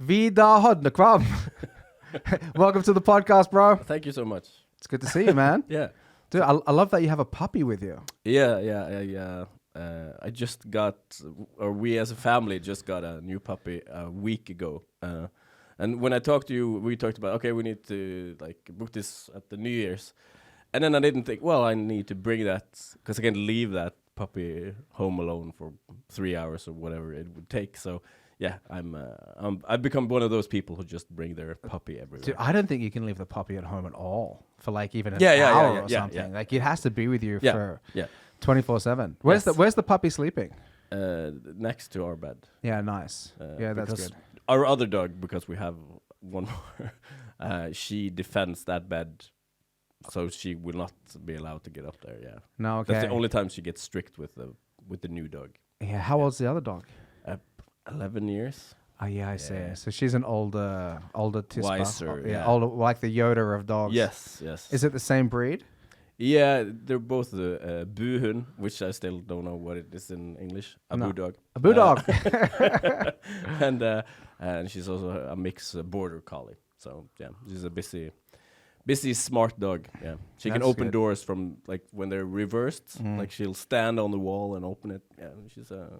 Vidar Hodnekvam. Welcome to the podcast, bro. Thank you so much. It's good to see you, man. Yeah. Dude, I love that you have a puppy with you. Yeah. I just got, or we as a family just got a new puppy a week ago. And when I talked to you, we talked about, okay, we need to like book this at the New Year's. And then I didn't think, well, I need to bring that, because I can't leave that puppy home alone for 3 hours or whatever it would take. So yeah, I've become one of those people who just bring their puppy everywhere. Dude, I don't think you can leave the puppy at home at all for like even an hour or something. Like it has to be with you for 24/7. Where's the puppy sleeping? Next to our bed. Yeah, nice. Yeah, that's good. Our other dog, because we have one more, she defends that bed, so she will not be allowed to get up there. Yeah. No, okay. That's the only time she gets strict with the new dog. Yeah. How old's the other dog? 11 years. Oh yeah, I see. So she's an older tispa. Wiser. Yeah, older, like the Yoda of dogs. Yes. Is it the same breed? Yeah, they're both the buhund, which I still don't know what it is in English. A bulldog. A bulldog. And she's also a mixed border collie. So yeah, she's a busy, smart dog. Yeah, she can open doors from like when they're reversed. Like she'll stand on the wall and open it. Yeah,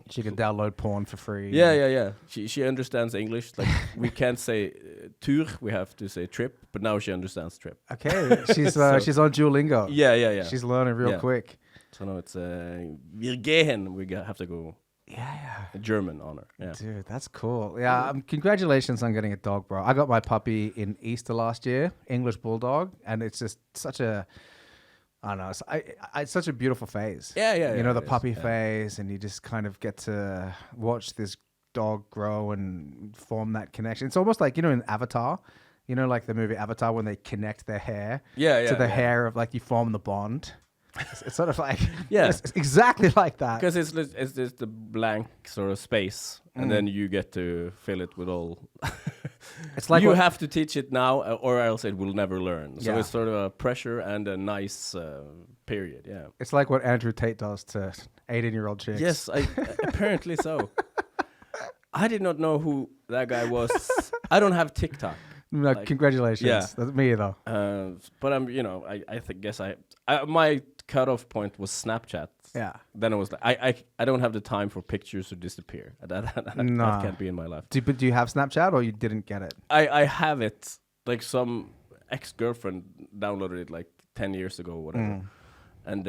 she can download porn for free. Yeah. She understands English. Like we can't say tur, we have to say trip. But now she understands trip. Okay, she's she's on Duolingo. Yeah. She's learning real quick. So now it's wir gehen. We have to go. Yeah. German on her. Yeah. Dude, that's cool. Yeah, congratulations on getting a dog, bro. I got my puppy in Easter last year, English Bulldog, and it's just such a, I don't know, it's such a beautiful phase. Yeah. You know, the puppy phase, and you just kind of get to watch this dog grow and form that connection. It's almost like, you know, in Avatar, you know, like the movie Avatar, when they connect their hair to the hair of, like, you form the bond. It's sort of like it's exactly like that, because it's just the blank sort of space, and then you get to fill it with all. It's like you have to teach it now, or else it will never learn. So it's sort of a pressure and a nice period. Yeah, it's like what Andrew Tate does to 18-year-old chicks. Yes, apparently so. I did not know who that guy was. I don't have TikTok. No, congratulations. Yeah. That's me though. But I'm, guess my cutoff point was Snapchat. Yeah. Then I was like, I don't have the time for pictures to disappear. That can't be in my life. Do you have Snapchat, or you didn't get it? I have it. Like some ex-girlfriend downloaded it like 10 years ago or whatever. And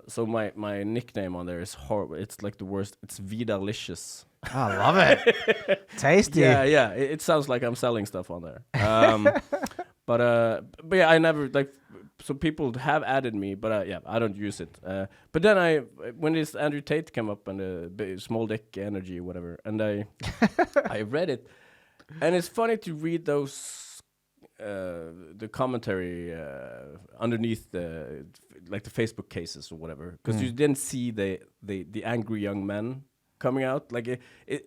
so my nickname on there is horrible. It's like the worst. It's Vidarlicious. I love it. Tasty. Yeah. It sounds like I'm selling stuff on there. But yeah, I never like. So people have added me, but I don't use it. But then when this Andrew Tate came up and the small dick energy, whatever, and I read it, and it's funny to read those the commentary underneath the Facebook cases or whatever, because you didn't see the angry young men coming out. Like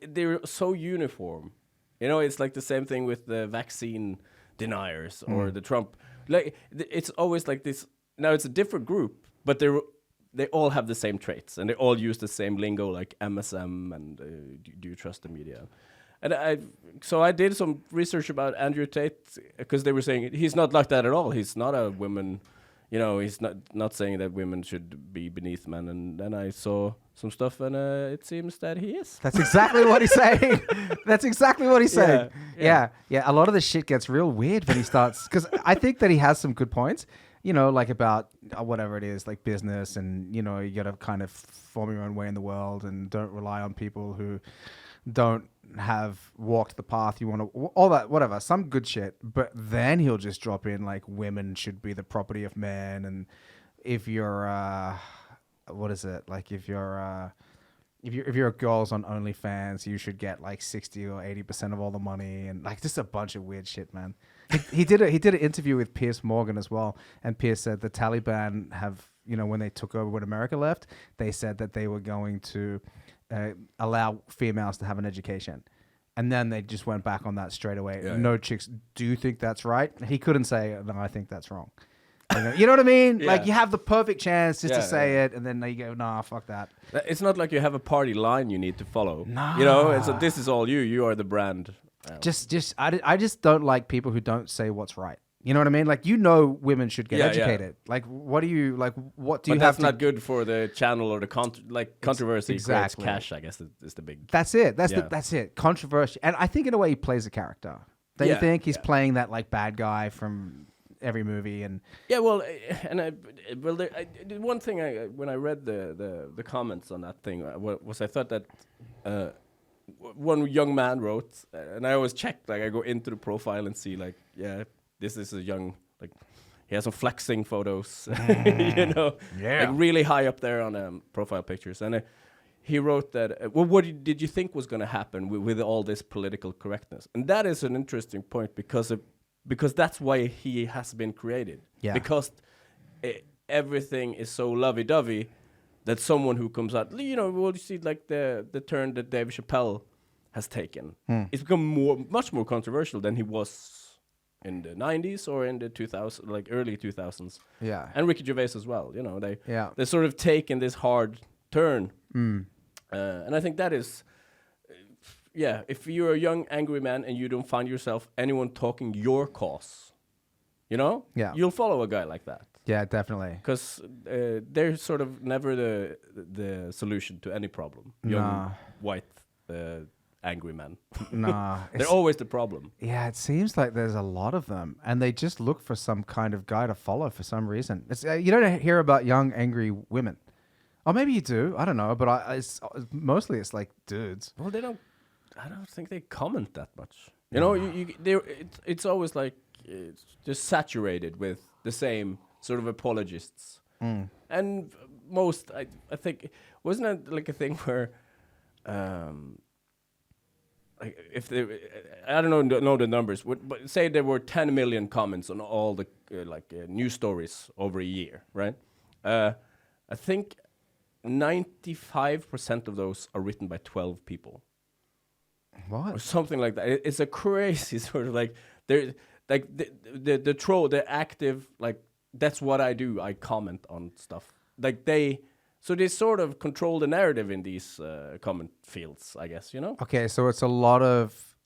they're so uniform, you know. It's like the same thing with the vaccine deniers or the Trump. Like it's always like this. Now it's a different group, but they all have the same traits, and they all use the same lingo, like MSM and do you trust the media? And I did some research about Andrew Tate, because they were saying he's not like that at all. He's not a woman, you know. He's not saying that women should be beneath men. And then I saw some stuff, and it seems that he is. That's exactly what he's saying. That's exactly what he's saying. Yeah. A lot of the shit gets real weird when he starts, because I think that he has some good points, you know, like about whatever it is, like business, and, you know, you got to kind of form your own way in the world and don't rely on people who don't have walked the path you want to, all that, whatever, some good shit. But then he'll just drop in like women should be the property of men, and if you're what is it, like if you're a girl's on OnlyFans, you should get like 60 or 80% of all the money, and like just a bunch of weird shit, man. He did an interview with Piers Morgan as well, and Piers said the Taliban have, you know, when they took over, when America left, they said that they were going to allow females to have an education, and then they just went back on that straight away. No chicks. Do you think that's right? He couldn't say, no, I think that's wrong. You know what I mean? Like you have the perfect chance just to say it, and then you go, nah, fuck that. It's not like you have a party line you need to follow. Nah. You know, this is all you. You are the brand. I just don't like people who don't say what's right. You know what I mean? Like, women should get educated. Like, what do you have? But that's not good for the channel or the controversy. Exactly. Creates cash, I guess, is the big. That's it. That's it. Controversy, and I think in a way he plays a character. Don't you think he's playing that like bad guy from every movie? And well, one thing when I read the comments on that thing was I thought that one young man wrote, and I always check, like I go into the profile and see like, this is a young, like, he has some flexing photos, you know, like really high up there on profile pictures. And he wrote that, what did you think was going to happen with all this political correctness? And that is an interesting point because that's why he has been created. Yeah. Because everything is so lovey-dovey that someone who comes out, you know, you see like the turn that Dave Chappelle has taken. It's become much more controversial than he was in the 90s or in the 2000s, like early 2000s. Yeah. And Ricky Gervais as well. You know, they sort of taken this hard turn. And I think that is, if you're a young, angry man and you don't find yourself anyone talking your cause, you know, you'll follow a guy like that. Yeah, definitely. Because they're sort of never the solution to any problem. Young, white, angry men. They're always the problem. Yeah, it seems like there's a lot of them, and they just look for some kind of guy to follow for some reason. It's, you don't hear about young, angry women. Or maybe you do. I don't know. But mostly it's like dudes. Well, I don't think they comment that much. You know, it's always like it's just saturated with the same sort of apologists. And most, I think, wasn't it like a thing where, like if I don't know the numbers, but say there were 10 million comments on all the news stories over a year, right? I think 95% of those are written by 12 people. What? Or something like that. It's a crazy sort of like they're like the troll, the active, like that's what I do. I comment on stuff. Like they sort of control the narrative in these comment fields, I guess, you know? Okay, so it's a lot of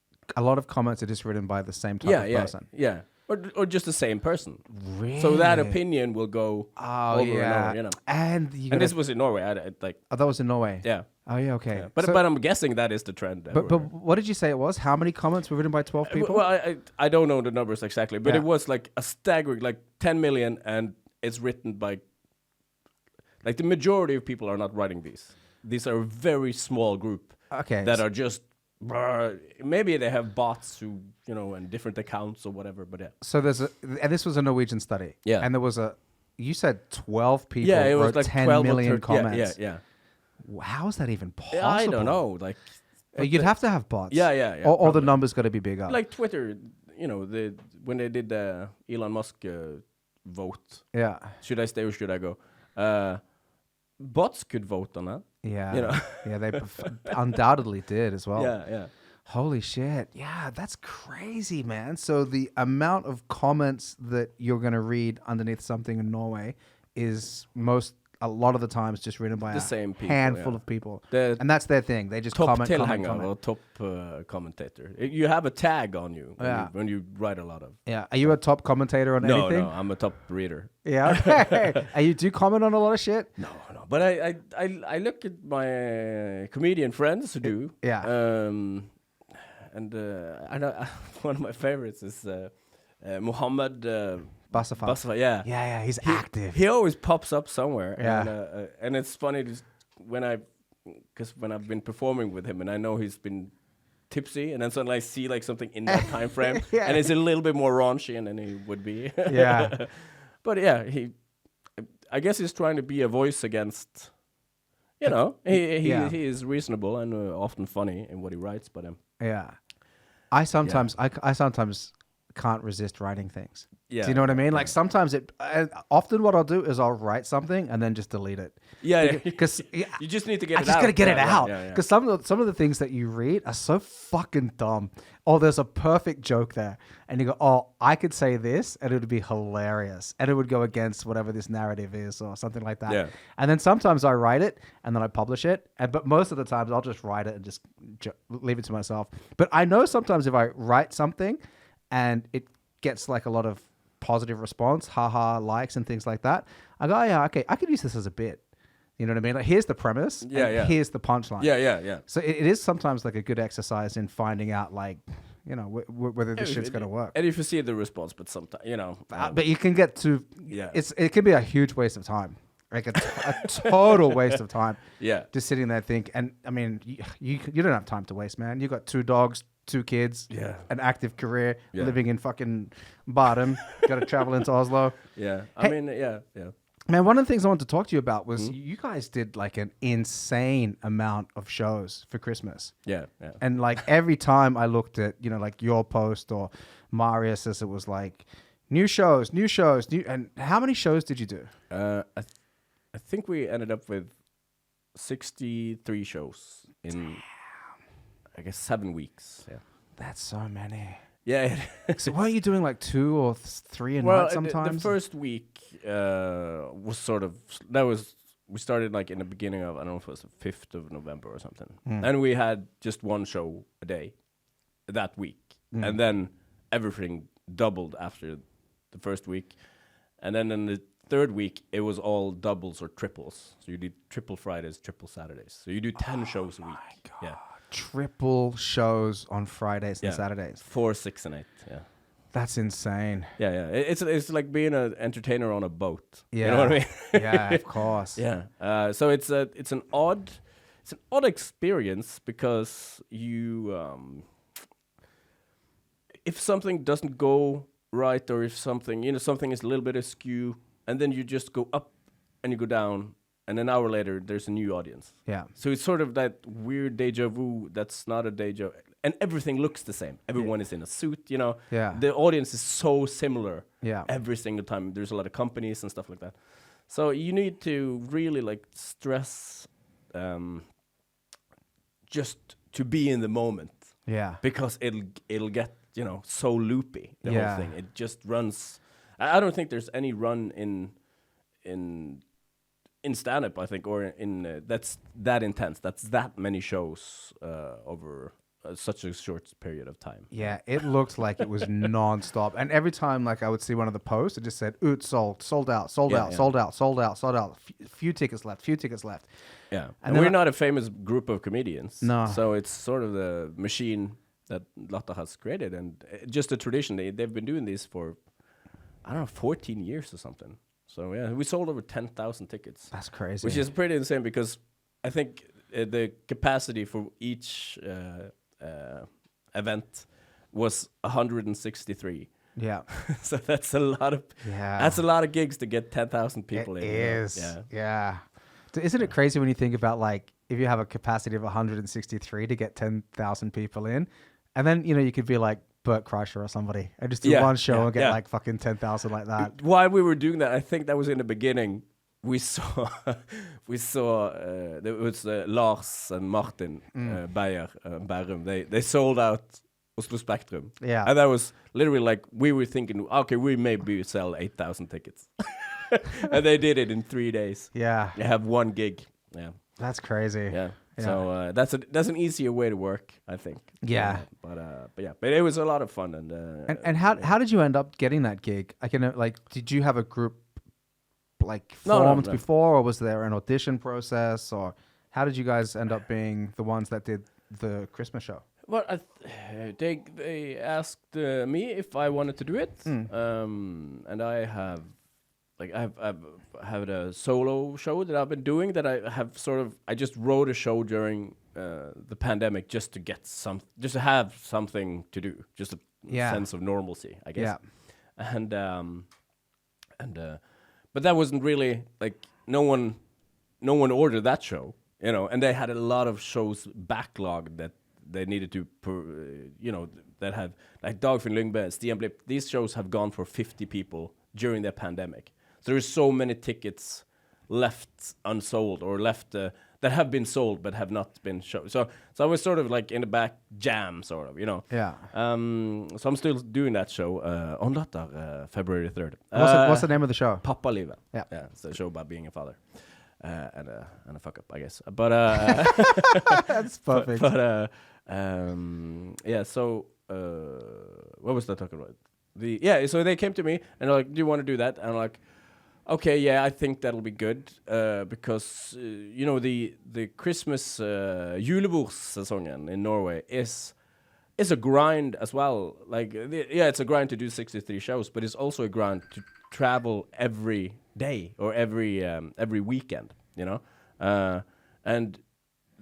comments are just written by the same type of person. Yeah. Or just the same person. Really? So that opinion will go over and over, you know. And this was in Norway. that was in Norway. Yeah. Oh yeah, okay. Yeah. But I'm guessing that is the trend. But what did you say it was? How many comments were written by 12 people? Well, I don't know the numbers exactly, but it was like a staggering, like 10 million, and it's written by, like the majority of people are not writing these. These are a very small group that are just, maybe they have bots who, you know, and different accounts or whatever, but yeah. So and this was a Norwegian study. Yeah. And there was you said 12 people it was wrote like 10 million comments. Yeah. How is that even possible? I don't know. Like, you'd have to have bots. Yeah. Or the numbers got to be bigger. Like Twitter, you know, when they did the Elon Musk vote. Yeah. Should I stay or should I go? Bots could vote on that. Yeah. You know. Yeah, they undoubtedly did as well. Yeah. Holy shit. Yeah, that's crazy, man. So the amount of comments that you're going to read underneath something in Norway is a lot of the times just written by the same people, handful of people. And that's their thing. They just comment. Or top commentator. You have a tag on you when you write a lot of. Yeah. Are you a top commentator on anything? No, I'm a top reader. Yeah. Okay. Do you comment on a lot of shit? No. But I look at my comedian friends who do. Yeah. And I know one of my favorites is Mohammed Basafat. Yeah, he's active. He always pops up somewhere. Yeah. And it's funny when I've been performing with him and I know he's been tipsy and then suddenly I see like something in that time frame and it's a little bit more raunchy than he would be. Yeah. But yeah, I guess he's trying to be a voice against, you know, he is reasonable and often funny in what he writes, but yeah. I sometimes can't resist writing things. Yeah. Do you know what I mean? Like sometimes often what I'll do is I'll write something and then just delete it. Yeah, Because you just need to get I it out. just gotta get it out. Yeah. Because some of the things that you read are so fucking dumb. Or there's a perfect joke there, and you go, "Oh, I could say this, and it would be hilarious, and it would go against whatever this narrative is, or something like that." Yeah. And then sometimes I write it, and then I publish it, but most of the times I'll just write it and just leave it to myself. But I know sometimes if I write something, and it gets like a lot of positive response, haha, likes and things like that, I go, "Oh, yeah, okay, I could use this as a bit." You know what I mean? Like, here's the premise. And here's the punchline. Yeah. So it is sometimes like a good exercise in finding out, like, you know, whether this shit's gonna work. And if you see the response, but sometimes, But you can get to, it can be a huge waste of time, like a total waste of time. Yeah. Just sitting there think, and I mean, you don't have time to waste, man. You got 2 dogs, 2 kids, an active career, living in fucking Bottom, got to travel into Oslo. Yeah. Yeah. Man, one of the things I wanted to talk to you about was you guys did like an insane amount of shows for Christmas. Yeah. And like every time I looked at, you know, like your post or Marius's, it was like new shows. And how many shows did you do? I think we ended up with 63 shows in, I guess, 7 weeks. Yeah. That's so many. Yeah. So weren't you doing like 2 or 3 a night sometimes? The first week was sort of, we started like in the beginning of, I don't know if it was the 5th of November or something. And we had just 1 show a day that week. And then everything doubled after the first week. And then in the 3rd week, it was all doubles or triples. So you did triple Fridays, triple Saturdays. So you do 10 shows a week. God. Yeah. Triple shows on Fridays and Saturdays. 4, 6, and 8. Yeah. That's insane. Yeah. It's like being an entertainer on a boat. Yeah. You know what I mean? Yeah, of course. Yeah. So it's an odd experience because you if something doesn't go right, or if something is a little bit askew, and then you just go up and you go down, and an hour later there's a new audience. Yeah. So it's sort of that weird deja vu that's not a deja, and everything looks the same. Everyone is in a suit, you know. Yeah. The audience is so similar. Yeah. Every single time. There's a lot of companies and stuff like that. So you need to really like stress just to be in the moment. Yeah. Because it'll get, so loopy, the whole thing. It just runs. I don't think there's any run in stand-up, I think, or in that's that intense. That's that many shows over such a short period of time. Yeah, it looked like it was non-stop. And every time, like, I would see one of the posts, it just said, "It's sold out. Few tickets left. Yeah, and we're not a famous group of comedians. No. So it's sort of the machine that Latta has created, and just a tradition. They've been doing this for, 14 years or something. So yeah, we sold over 10,000 tickets. That's crazy. Which is pretty insane, because I think the capacity for each event was 163. Yeah. So that's a lot of gigs to get 10,000 people in. It is. Yeah. Isn't it crazy when you think about, like, if you have a capacity of 163 to get 10,000 people in, and then, you could be like Bert Kreischer or somebody and just do one show and get like fucking 10,000 like that. While we were doing that, I think that was in the beginning, we saw there was Lars and Martin Bærum. They sold out Oslo Spektrum. Yeah. And that was literally like, we were thinking, okay, we maybe sell 8,000 tickets. And they did it in 3 days. Yeah. They have 1 gig. Yeah. That's crazy. Yeah. So that's an easier way to work, I think. Yeah. But it was a lot of fun, and how did you end up getting that gig? Did you have a group formed before, or was there an audition process, or how did you guys end up being the ones that did the Christmas show? Well, they asked me if I wanted to do it, and I have. I've had a solo show that I've been doing that I just wrote a show during the pandemic just to have something to do, just a sense of normalcy, I guess. Yeah. But that wasn't really no one ordered that show, and they had a lot of shows backlogged they needed to, that have like Dagfinn Lyngbe, Stian Blipp. These shows have gone for 50 people during the pandemic. So there's so many tickets left unsold or left that have been sold but have not been shown. So I was sort of like in the back jam, sort of, Yeah. So I'm still doing that show on Latter, February 3rd. What's the name of the show? Pappalivet. Yeah. Yeah, it's a show about being a father. And a fuck up, I guess. But That's perfect. Yeah. So what was I talking about? So they came to me and they're like, "Do you want to do that?" And I'm like, "Okay, yeah, I think that'll be good because the Christmas julebordsesongen in Norway is a grind as well. Like, it's a grind to do 63 shows, but it's also a grind to travel every day or every weekend, and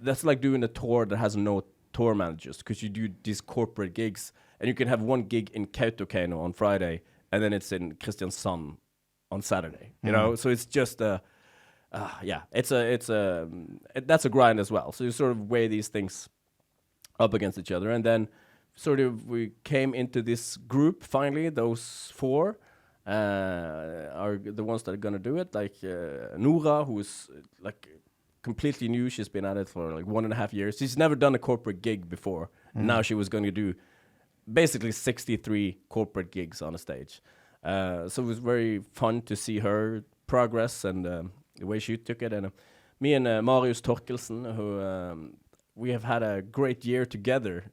that's like doing a tour that has no tour managers, because you do these corporate gigs and you can have one gig in Kautokeino on Friday and then it's in Kristiansand on Saturday, so it's just that's a grind as well. So you sort of weigh these things up against each other, and then sort of we came into this group finally. Those four are the ones that are gonna do it. Like Nora, who is like completely new. She's been at it for like 1.5 years. She's never done a corporate gig before. Now she was going to do basically 63 corporate gigs on a stage. So it was very fun to see her progress and the way she took it. And me and Marius Torkelsen, who we have had a great year together.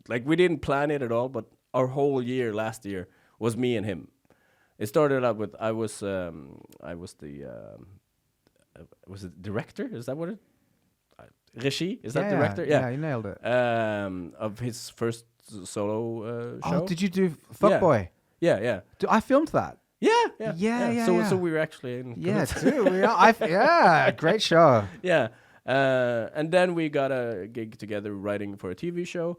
Like, we didn't plan it at all, but our whole year last year was me and him. It started out with I was it director? Is that what it? Regie? Is that director? Yeah, you nailed it. Of his first solo show. Oh, did you do Fuckboy? Yeah. I filmed that. Yeah. So we were actually in. Yeah, too. We are. Great show. Yeah. And then we got a gig together writing for a TV show,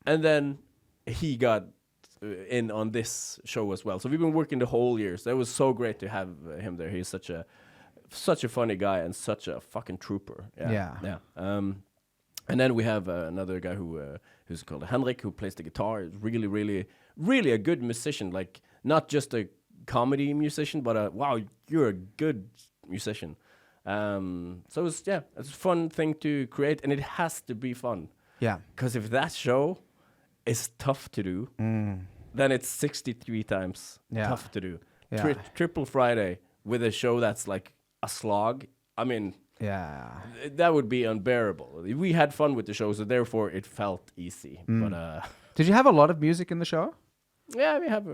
and then he got in on this show as well. So we've been working the whole year. So it was so great to have him there. He's such a funny guy and such a fucking trooper. Yeah. And then we have another guy who's called Henrik, who plays the guitar. Is really, really, really a good musician. Like, not just a comedy musician, but wow, you're a good musician. So it's a fun thing to create, and it has to be fun. Yeah. Because if that show is tough to do, then it's 63 times tough to do. Yeah. Triple Friday with a show that's like a slog. I mean, that would be unbearable. We had fun with the show, so therefore it felt easy. But did you have a lot of music in the show? Yeah, we have.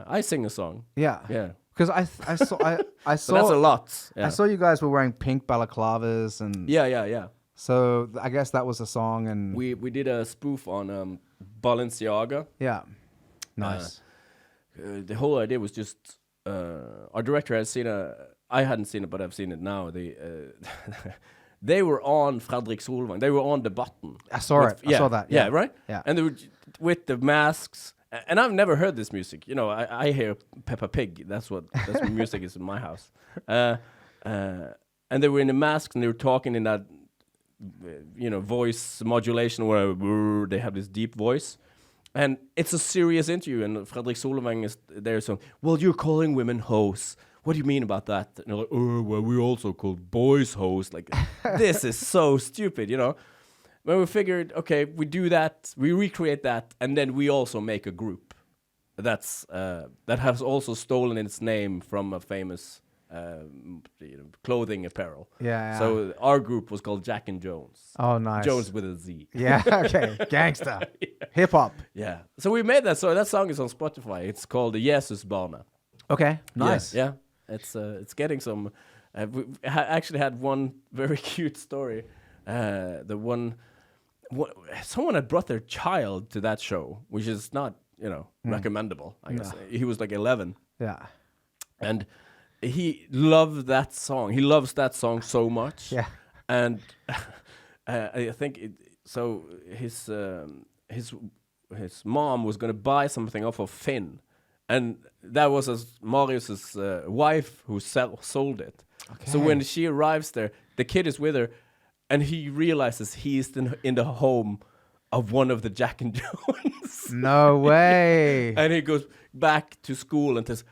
I sing a song. Yeah. Because I saw So that's a lot. Yeah. I saw you guys were wearing pink balaclavas and Yeah. So I guess that was a song, and we did a spoof on Balenciaga. Yeah. Nice. The whole idea was just our director had seen I hadn't seen it, but I've seen it now. They were on Fredrik Solvang. They were on the button. I saw it. I saw that. Yeah, right? Yeah. And they were with the masks. And I've never heard this music. I hear Peppa Pig. That's what music is in my house. And they were in the masks and they were talking in that, voice modulation where they have this deep voice. And it's a serious interview. And Fredrik Solvang is there saying, "Well, you're calling women hoes. What do you mean about that?" And they're like, "Oh, well, we also call boys hoes." Like, this is so stupid, When we figured, okay, we do that, we recreate that, and then we also make a group that has also stolen its name from a famous clothing apparel. Yeah. So our group was called Jack and Jones. Oh, nice. Jones with a Z. Yeah. Okay. Gangster. Hip hop. Yeah. So we made that. So that song is on Spotify. It's called Jesus Barna. Okay. Nice. Yeah. It's getting some. We actually had one very cute story. Someone had brought their child to that show, which is not, recommendable, I guess. He was like 11. Yeah. And he loved that song. He loves that song so much. Yeah. And I think his mom was going to buy something off of Finn. And that was Marius's wife who sold it. Okay. So when she arrives there, the kid is with her, and he realizes he's in the home of one of the Jack and Jones. No way. And he goes back to school and says,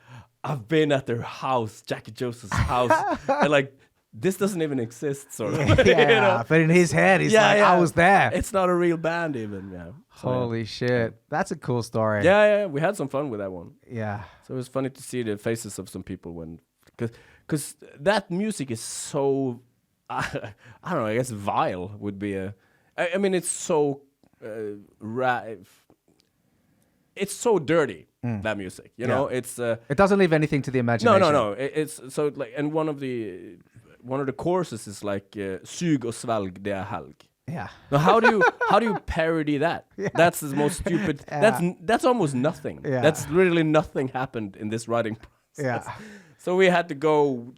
I've been at their house, Jack and Joseph's house. And like, this doesn't even exist, sort of. Yeah, you know? but in his head, he's like, I was there. It's not a real band even. Yeah. So, Holy shit. That's a cool story. Yeah, we had some fun with that one. Yeah. So it was funny to see the faces of some people when, because that music is so, I don't know, I guess vile would be I mean, it's so, it's so dirty, that music, you know, it's... it doesn't leave anything to the imagination. No. It's so like, and one of the choruses is like, sug och svalg, det är helg. Yeah. Now, how do you parody that? Yeah. That's the most stupid. That's almost nothing. Yeah. That's literally nothing happened in this writing process. Yeah. So we had to go.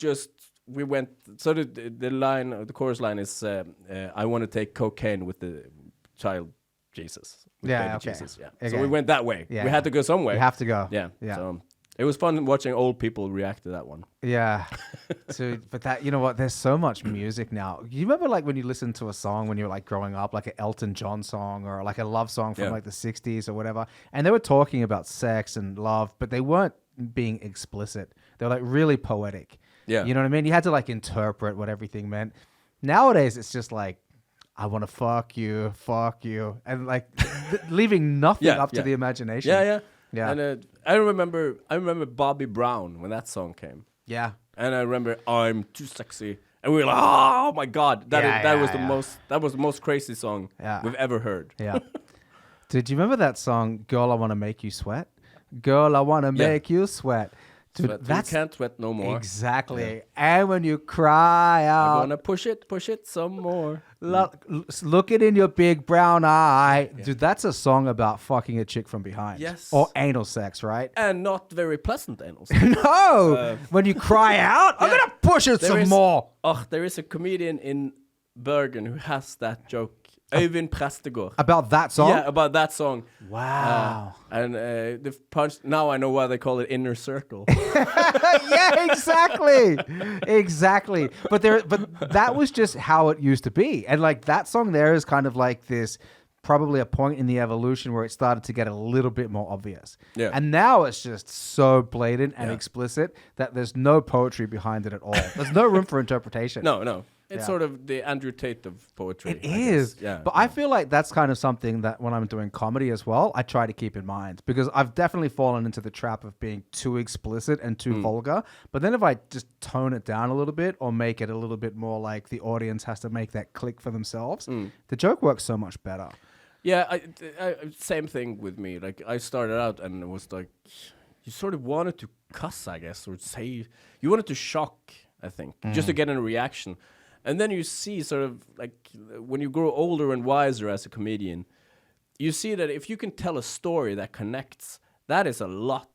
We went. So the line, the chorus line is, "I want to take cocaine with the child Jesus." With baby Okay. Jesus. Yeah. Okay. So we went that way. Yeah. We had to go somewhere. You have to go. Yeah. Yeah. So it was fun watching old people react to that one. Yeah. So, but that, you know what? There's so much music now. You remember like when you listened to a song when you were like growing up, like an Elton John song or like a love song from like the 60s or whatever. And they were talking about sex and love, but they weren't being explicit. They were like really poetic. Yeah. You know what I mean? You had to like interpret what everything meant. Nowadays, it's just like, I want to fuck you. And like leaving nothing up to the imagination. Yeah. Yeah. And I remember Bobby Brown when that song came. Yeah. And I remember I'm Too Sexy. And we were like, oh my God. That was the most crazy song we've ever heard. Yeah. Did you remember that song, Girl, I Want to Make You Sweat? Girl, I Want to Make You Sweat. Dude, you can't sweat no more. Exactly. Yeah. And when you cry out, I'm gonna push it some more. Look it in your big brown eye. Yeah. Dude, that's a song about fucking a chick from behind. Yes. Or anal sex, right? And not very pleasant anal sex. No! When you cry out, I'm gonna push it some more. Oh, there is a comedian in Bergen who has that joke. Øyvind Prestegård. About that song? Yeah, about that song. Wow. And the punch, now I know why they call it Inner Circle. Yeah, exactly. Exactly. But that was just how it used to be. And like that song there is kind of like this, probably a point in the evolution where it started to get a little bit more obvious. Yeah. And now it's just so blatant and explicit that there's no poetry behind it at all. There's no room for interpretation. No. It's sort of the Andrew Tate of poetry. It is. Yeah. But I feel like that's kind of something that when I'm doing comedy as well, I try to keep in mind. Because I've definitely fallen into the trap of being too explicit and too vulgar. But then if I just tone it down a little bit or make it a little bit more like the audience has to make that click for themselves, the joke works so much better. Yeah, I same thing with me. Like I started out and it was like, you sort of wanted to cuss, I guess, or say, you wanted to shock, I think, just to get a reaction. And then you see sort of like when you grow older and wiser as a comedian, you see that if you can tell a story that connects, that is a lot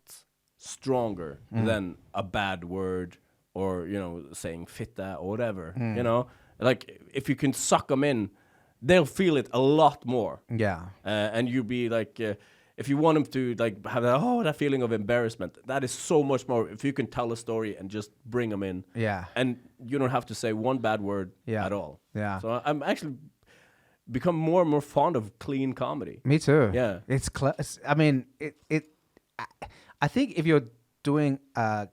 stronger than a bad word or, you know, saying fitta or whatever, you know? Like if you can suck them in, they'll feel it a lot more. Yeah. And you'll be like... if you want them to like have that feeling of embarrassment, that is so much more if you can tell a story and just bring them in. Yeah. And you don't have to say one bad word at all. Yeah. So I'm actually become more and more fond of clean comedy. Me too. Yeah. I mean, I think if you're doing a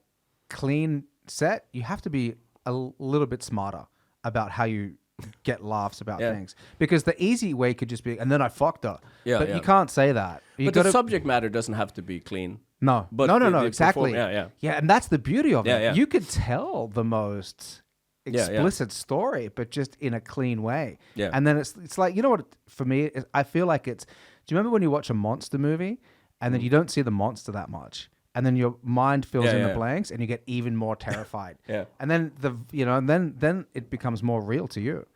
clean set, you have to be a little bit smarter about how you get laughs about things, because the easy way could just be, and then I fucked her. But you can't say that. But the subject matter doesn't have to be clean. No, but no, exactly. Yeah, and that's the beauty of it. Yeah. You could tell the most explicit story, but just in a clean way. Yeah. And then it's like, you know what? For me, I feel like it's. Do you remember when you watch a monster movie and then you don't see the monster that much? And then your mind fills in the blanks, and you get even more terrified. And then then it becomes more real to you.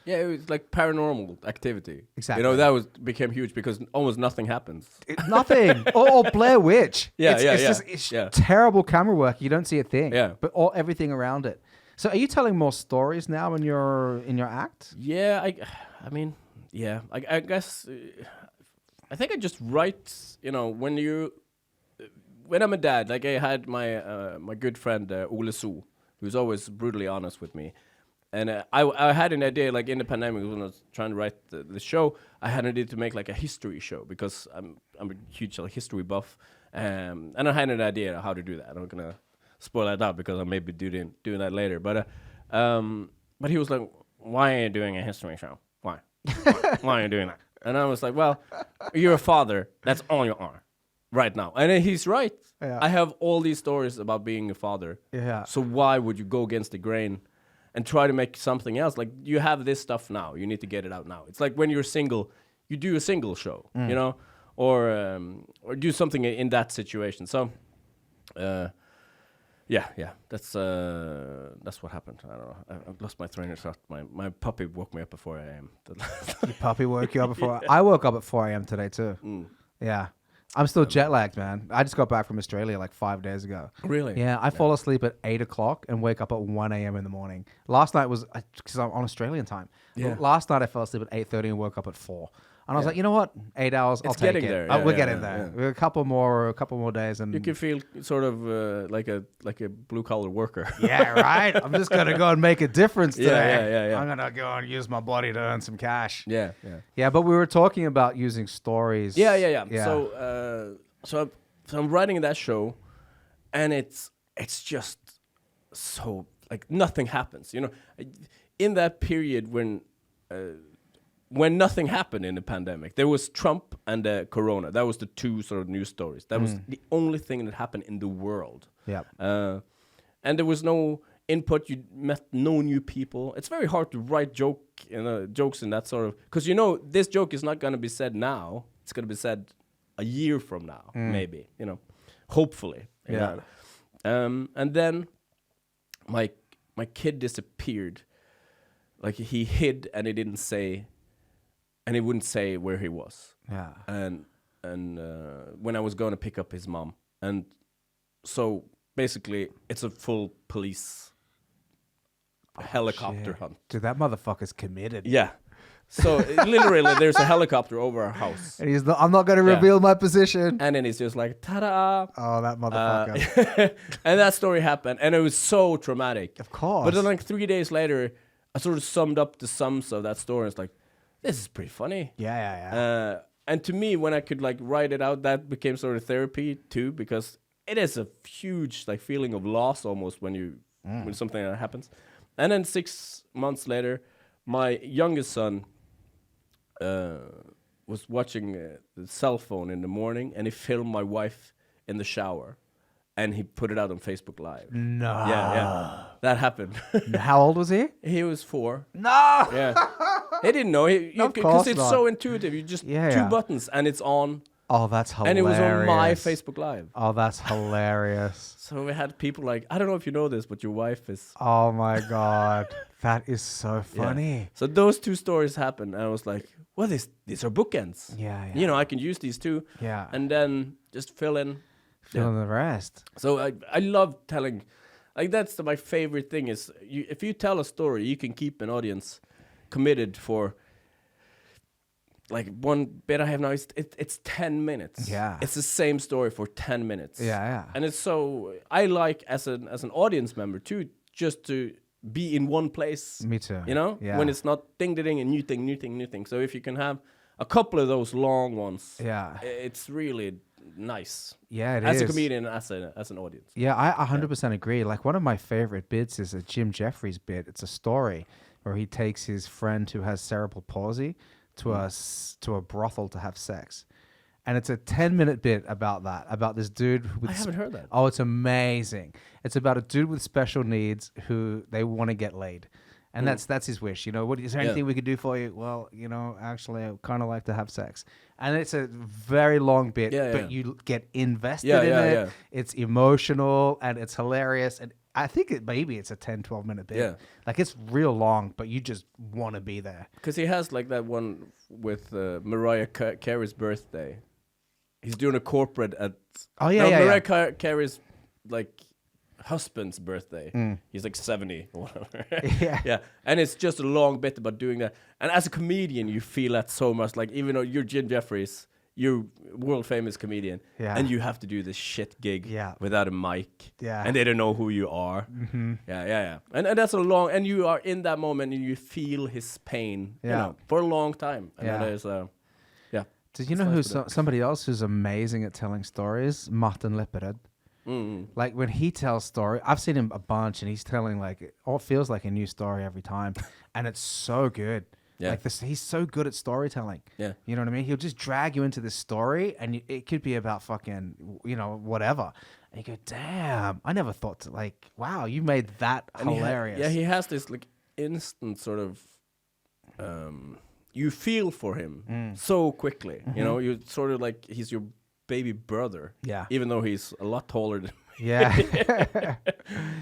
Yeah, it was like Paranormal Activity. Exactly. You know, that became huge because almost nothing happens. Nothing. or Blair Witch. It's just terrible camera work. You don't see a thing. Yeah. But everything around it. So, are you telling more stories now in your act? Yeah, I mean, yeah. I guess I think I just write. You know, when I'm a dad, like I had my my good friend Ole So, who's always brutally honest with me, I had an idea, like in the pandemic when I was trying to write the show, I had an idea to make like a history show because I'm a huge like history buff, and I had an idea how to do that. I'm not gonna spoil that out because I may be doing that later. But he was like, "Why are you doing a history show? Why? Why are you doing that?" And I was like, "Well, you're a father. That's all you are right now." And then he's right. Yeah. I have all these stories about being a father. Yeah. So why would you go against the grain and try to make something else? Like, you have this stuff now. You need to get it out now. It's like when you're single, you do a single show, you know, or do something in that situation. So, yeah, that's what happened. I don't know. I lost my train of thought. My puppy woke me up at 4 a.m. Your puppy woke you up before? I woke up at 4 a.m. today too. Yeah. I'm still jet lagged, man. I just got back from Australia like 5 days ago. Really? Yeah, I fall asleep at 8 o'clock and wake up at 1 a.m. in the morning. Last night was, because I'm on Australian time. Yeah. Last night I fell asleep at 8:30 and woke up at 4. And I was like, you know what? 8 hours, I'll take it. There. We're getting there. We're a couple more days. And you can feel sort of like a blue-collar worker. Yeah, right? I'm just going to go and make a difference today. Yeah. I'm going to go and use my body to earn some cash. Yeah. Yeah, but we were talking about using stories. Yeah. So I'm writing that show, and it's just so like nothing happens. You know, in that period when nothing happened in the pandemic, there was Trump and Corona. That was the two sort of news stories. That was the only thing that happened in the world. Yeah. And there was no input. You met no new people. It's very hard to write jokes in that sort of, because this joke is not going to be said now. It's going to be said a year from now, maybe. Hopefully. Yeah. And then my kid disappeared. Like, he hid and he didn't say, and he wouldn't say where he was. Yeah. And when I was going to pick up his mom, and so basically it's a full police helicopter hunt. Dude, that motherfucker's committed. Yeah. So literally, there's a helicopter over our house, And I'm not going to reveal my position. and then it's just like ta-da! Oh, that motherfucker. And that story happened, and it was so traumatic. Of course. But then, like 3 days later, I sort of summed up the sums of that story. It's like, this is pretty funny. Yeah. And to me, when I could like write it out, that became sort of therapy too, because it is a huge like feeling of loss almost when something like that happens. And then 6 months later, my youngest son was watching the cell phone in the morning, and he filmed my wife in the shower, and he put it out on Facebook Live. No. Yeah, that happened. How old was he? He was 4. No. Yeah, he didn't know. Because it's so intuitive. You just two buttons, and it's on. Oh, that's hilarious. And it was on my Facebook Live. Oh, that's hilarious. So we had people like, I don't know if you know this, but your wife is... Oh, my God. That is so funny. Yeah. So those two stories happened, and I was like, well, these are bookends. Yeah. I can use these two. Yeah. And then just fill in the rest. So I love telling, like, that's my favorite thing is, if you tell a story, you can keep an audience committed for... Like, one bit I have now, it's 10 minutes. Yeah. It's the same story for 10 minutes. Yeah. And it's so... I like, as an audience member, too, just to be in one place. Me too. Yeah. When it's not ding-ding, a new thing. So if you can have a couple of those long ones... Yeah. It's really nice. Yeah, it is. As a comedian, as an audience. Yeah, I 100% agree. Like, one of my favorite bits is a Jim Jeffries bit. It's a story where he takes his friend who has cerebral palsy to a brothel to have sex, and it's a 10-minute bit about this dude with I haven't heard that. Oh, it's amazing. It's about a dude with special needs who they want to get laid, and that's his wish. What is there anything we could do for you? Well, actually, I kind of like to have sex, and it's a very long bit, but you get invested in it. Yeah. It's emotional and it's hilarious, and I think it's a 10-12 minute bit. Yeah. Like, it's real long, but you just want to be there. Because he has like that one with Mariah Carey's birthday. He's doing a corporate at... Mariah Carey's like husband's birthday. He's like 70 or whatever. Yeah. And it's just a long bit about doing that. And as a comedian, you feel that so much. Like, even though you're Jim Jeffries, you're world famous comedian, and you have to do this shit gig without a mic, and they don't know who you are. And that's a long, and you are in that moment and you feel his pain, you know, for a long time. And that is, Did you know who's somebody else who's amazing at telling stories? Martin Lepperød. Like when he tells story, I've seen him a bunch, and he's telling like it all feels like a new story every time, and it's so good. Like this, he's so good at storytelling. You know what I mean? He'll just drag you into this story, and it could be about fucking, you know, whatever. And you go, damn, I never thought to like, wow, you made that and hilarious. He has this like instant sort of, you feel for him so quickly. You know, you sort of like he's your baby brother. Even though he's a lot taller than yeah,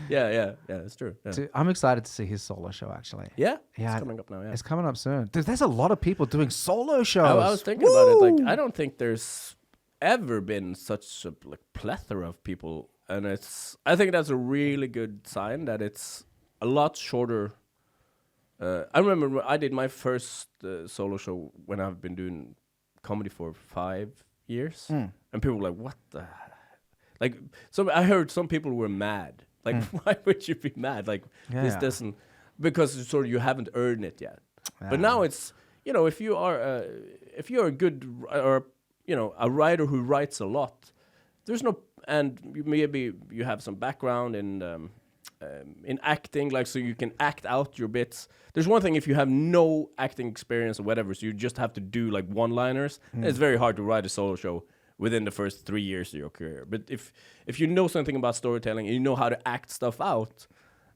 it's true. Dude, I'm excited to see his solo show, actually. It's coming up now. It's coming up soon. Dude, there's a lot of people doing solo shows. I was thinking about it. Like, I don't think there's ever been such a like plethora of people, and I think that's a really good sign that it's a lot shorter. I remember I did my first solo show when I've been doing comedy for 5 years, and people were like, "What the?" Like, I heard some people were mad. Like, why would you be mad? Like, this doesn't, because sort of you haven't earned it yet. But now it's, you know, if you're a good, or, you know, a writer who writes a lot, there's no, and maybe you have some background in acting, like, so you can act out your bits. There's one thing if you have no acting experience or whatever, so you just have to do like one-liners. It's very hard to write a solo show within the first 3 years of your career. But if you know something about storytelling and you know how to act stuff out,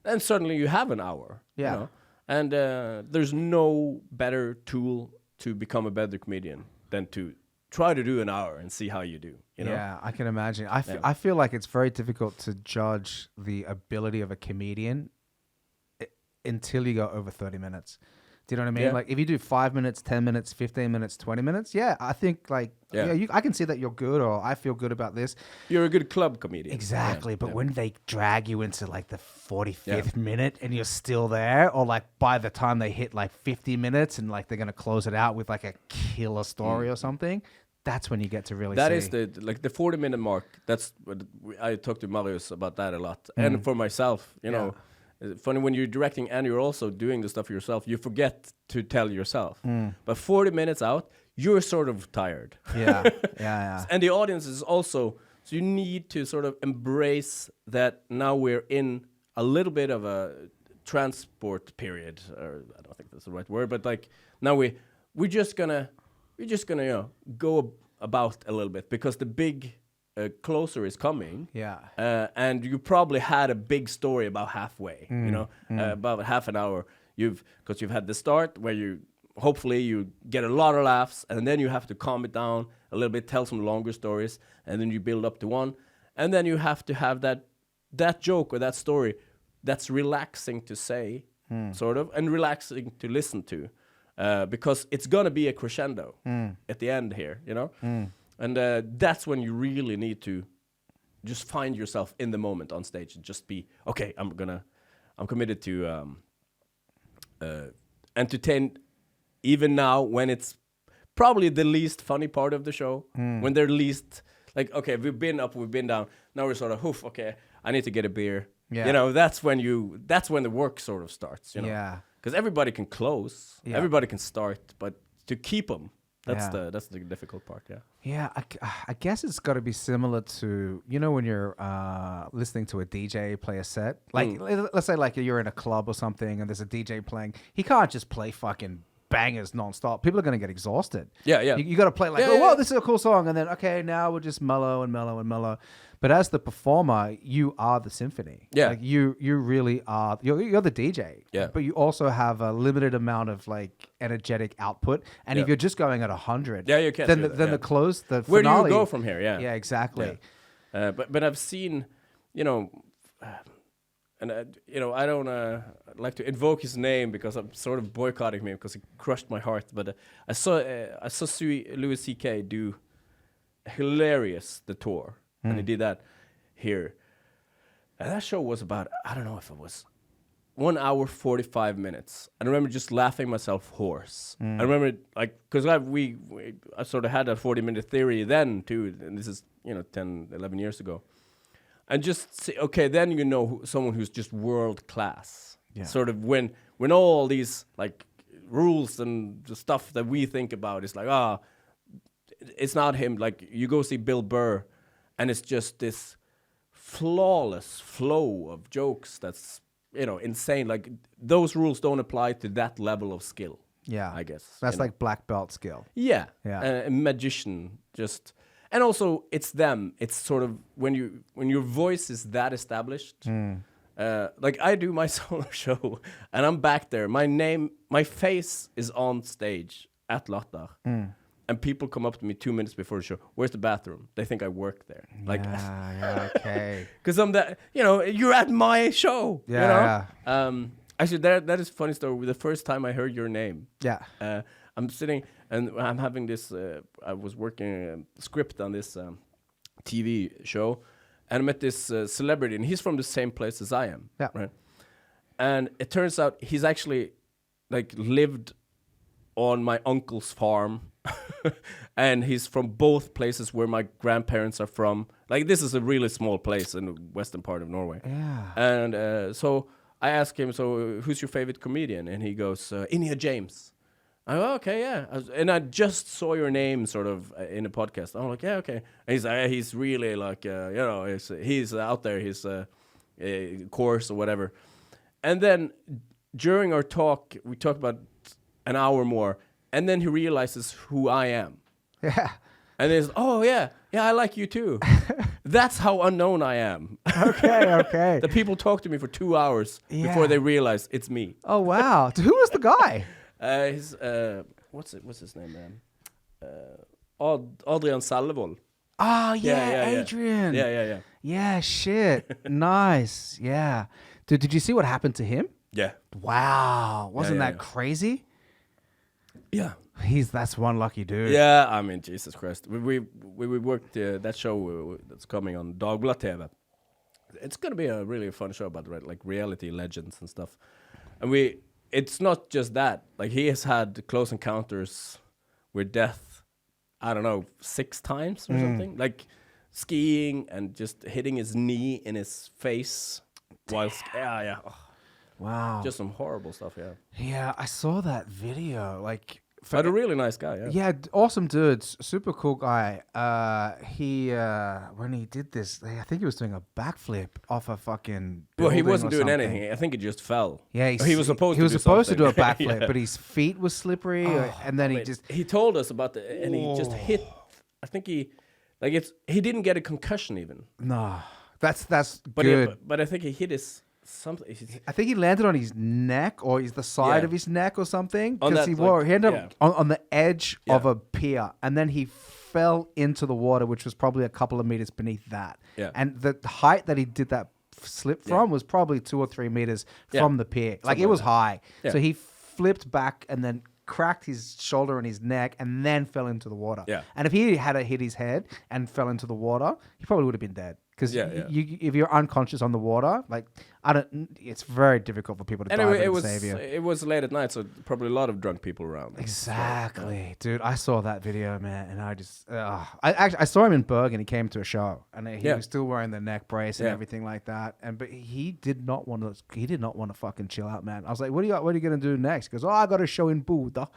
then suddenly you have an hour. You know? And there's no better tool to become a better comedian than to try to do an hour and see how you do. You know? Yeah, I can imagine. I feel like it's very difficult to judge the ability of a comedian until you go over 30 minutes. Do you know what I mean? Like if you do 5 minutes, 10 minutes, 15 minutes, 20 minutes, I think like, I can see that you're good, or I feel good about this. You're a good club comedian. Exactly. But when they drag you into like the 45th minute and you're still there, or like by the time they hit like 50 minutes and like they're going to close it out with like a killer story or something, that's when you get to really see. That is the 40-minute mark. That's what I talked to Marius about that a lot. And for myself, you know, it's funny when you're directing and you're also doing the stuff yourself, you forget to tell yourself. But 40 minutes out, you're sort of tired. And the audience is also, so you need to sort of embrace that now we're in a little bit of a transport period, or I don't think that's the right word, but like now we're just gonna you know, go about a little bit, because the big closer is coming, and you probably had a big story about halfway, you know, about half an hour. Because you've had the start where you hopefully you get a lot of laughs, and then you have to calm it down a little bit, tell some longer stories, and then you build up to one, and then you have to have that joke or that story that's relaxing to say, sort of, and relaxing to listen to, because it's gonna be a crescendo at the end here, you know. And that's when you really need to just find yourself in the moment on stage and just be, okay, I'm committed to entertain, even now when it's probably the least funny part of the show, when they're least, like, okay, we've been up, we've been down, now we're sort of, okay, I need to get a beer. You know, that's when the work sort of starts, you know. Because everybody can close, everybody can start, but to keep them, that's the difficult part. I guess it's got to be similar to, you know, when you're listening to a DJ play a set, like let's say like you're in a club or something and there's a DJ playing, he can't just play fucking bangers nonstop. People are going to get exhausted. You got to play like, whoa, this is a cool song, and then okay, now we'll just mellow and mellow and mellow. But as the performer, you are the symphony. Like you really are. You're the DJ. But you also have a limited amount of like energetic output. And if you're just going at 100, you can't. Then the close, the where finale, do you go from here? Yeah, exactly. But I've seen, you know, and you know, I don't like to invoke his name because I'm sort of boycotting him because he crushed my heart. But I saw Louis C.K. do hilarious the tour. And he did that here. And that show was about, I don't know if it was 1 hour 45 minutes. And I remember just laughing myself hoarse. I remember because I sort of had a 40-minute theory then too, and this is 10, 11 years ago. And just say, okay, then someone who's just world class. Yeah. Sort of when all these like rules and the stuff that we think about is like it's not him. Like you go see Bill Burr, and it's just this flawless flow of jokes that's insane. Like those rules don't apply to that level of skill. Yeah, I guess that's like black belt skill. Yeah. A magician just. And also, it's them. It's sort of when your voice is that established. Like I do my solo show, and I'm back there. My face is on stage at Latter, and people come up to me 2 minutes before the show. Where's the bathroom? They think I work there. Like, okay. Because I'm that. You're at my show. Yeah. Actually, that is a funny story. The first time I heard your name. Yeah. I'm sitting and I'm having this. I was working a script on this TV show, and I met this celebrity, and he's from the same place as I am. Yeah. Right. And it turns out he's actually like lived on my uncle's farm, and he's from both places where my grandparents are from. Like this is a really small place in the western part of Norway. Yeah. And so I asked him, so who's your favorite comedian? And he goes, Inia James. I go, okay, yeah. And I just saw your name sort of in a podcast. I'm like, yeah, okay. And he's really like, he's out there, he's a course or whatever. And then during our talk, we talked about an hour more. And then he realizes who I am. Yeah. And he's, oh, yeah, I like you too. That's how unknown I am. Okay. The people talk to me for 2 hours before they realize it's me. Oh, wow. Who was the guy? What's his name, man? Adrian Salvold. Oh, yeah, Adrian. Yeah. Yeah, shit. Nice. Yeah. Dude, did you see what happened to him? Yeah. Wow. Wasn't that crazy? Yeah. That's one lucky dude. Yeah, I mean, Jesus Christ. We worked that show that's coming on Dagbladet TV. It's going to be a really fun show about like reality legends and stuff. And it's not just that. Like he has had close encounters with death, I don't know, 6 times or something. Like skiing and just hitting his knee in his face while yeah. Oh. Wow. Just some horrible stuff, yeah. Yeah, I saw that video. Like but a really nice guy, yeah. Yeah, awesome dude, super cool guy. He when he did this, I think he was doing a backflip off a fucking building. Well, he wasn't doing anything. I think he just fell. Yeah, he was supposed to do a backflip, but his feet was slippery, and then he told us about and he just hit. I think he didn't get a concussion even. No, that's good. But I think he hit his. Something. I think he landed on his neck or the side of his neck or something because he ended up on the edge of a pier, and then he fell into the water, which was probably a couple of meters beneath that. Yeah. And the height that he did that slip from was probably 2 or 3 meters from the pier. Like it was high. Yeah. So he flipped back and then cracked his shoulder and his neck and then fell into the water. Yeah. And if he had hit his head and fell into the water, he probably would have been dead. Because if you're unconscious on the water, it's very difficult for people to dive in and save you. It was late at night, so probably a lot of drunk people around. Exactly. Dude, I saw that video, man, and I just... I saw him in Bergen. He came to a show, and he was still wearing the neck brace and everything like that. But he did not want to fucking chill out, man. I was like, what are you going to do next? He goes, I got a show in Buda.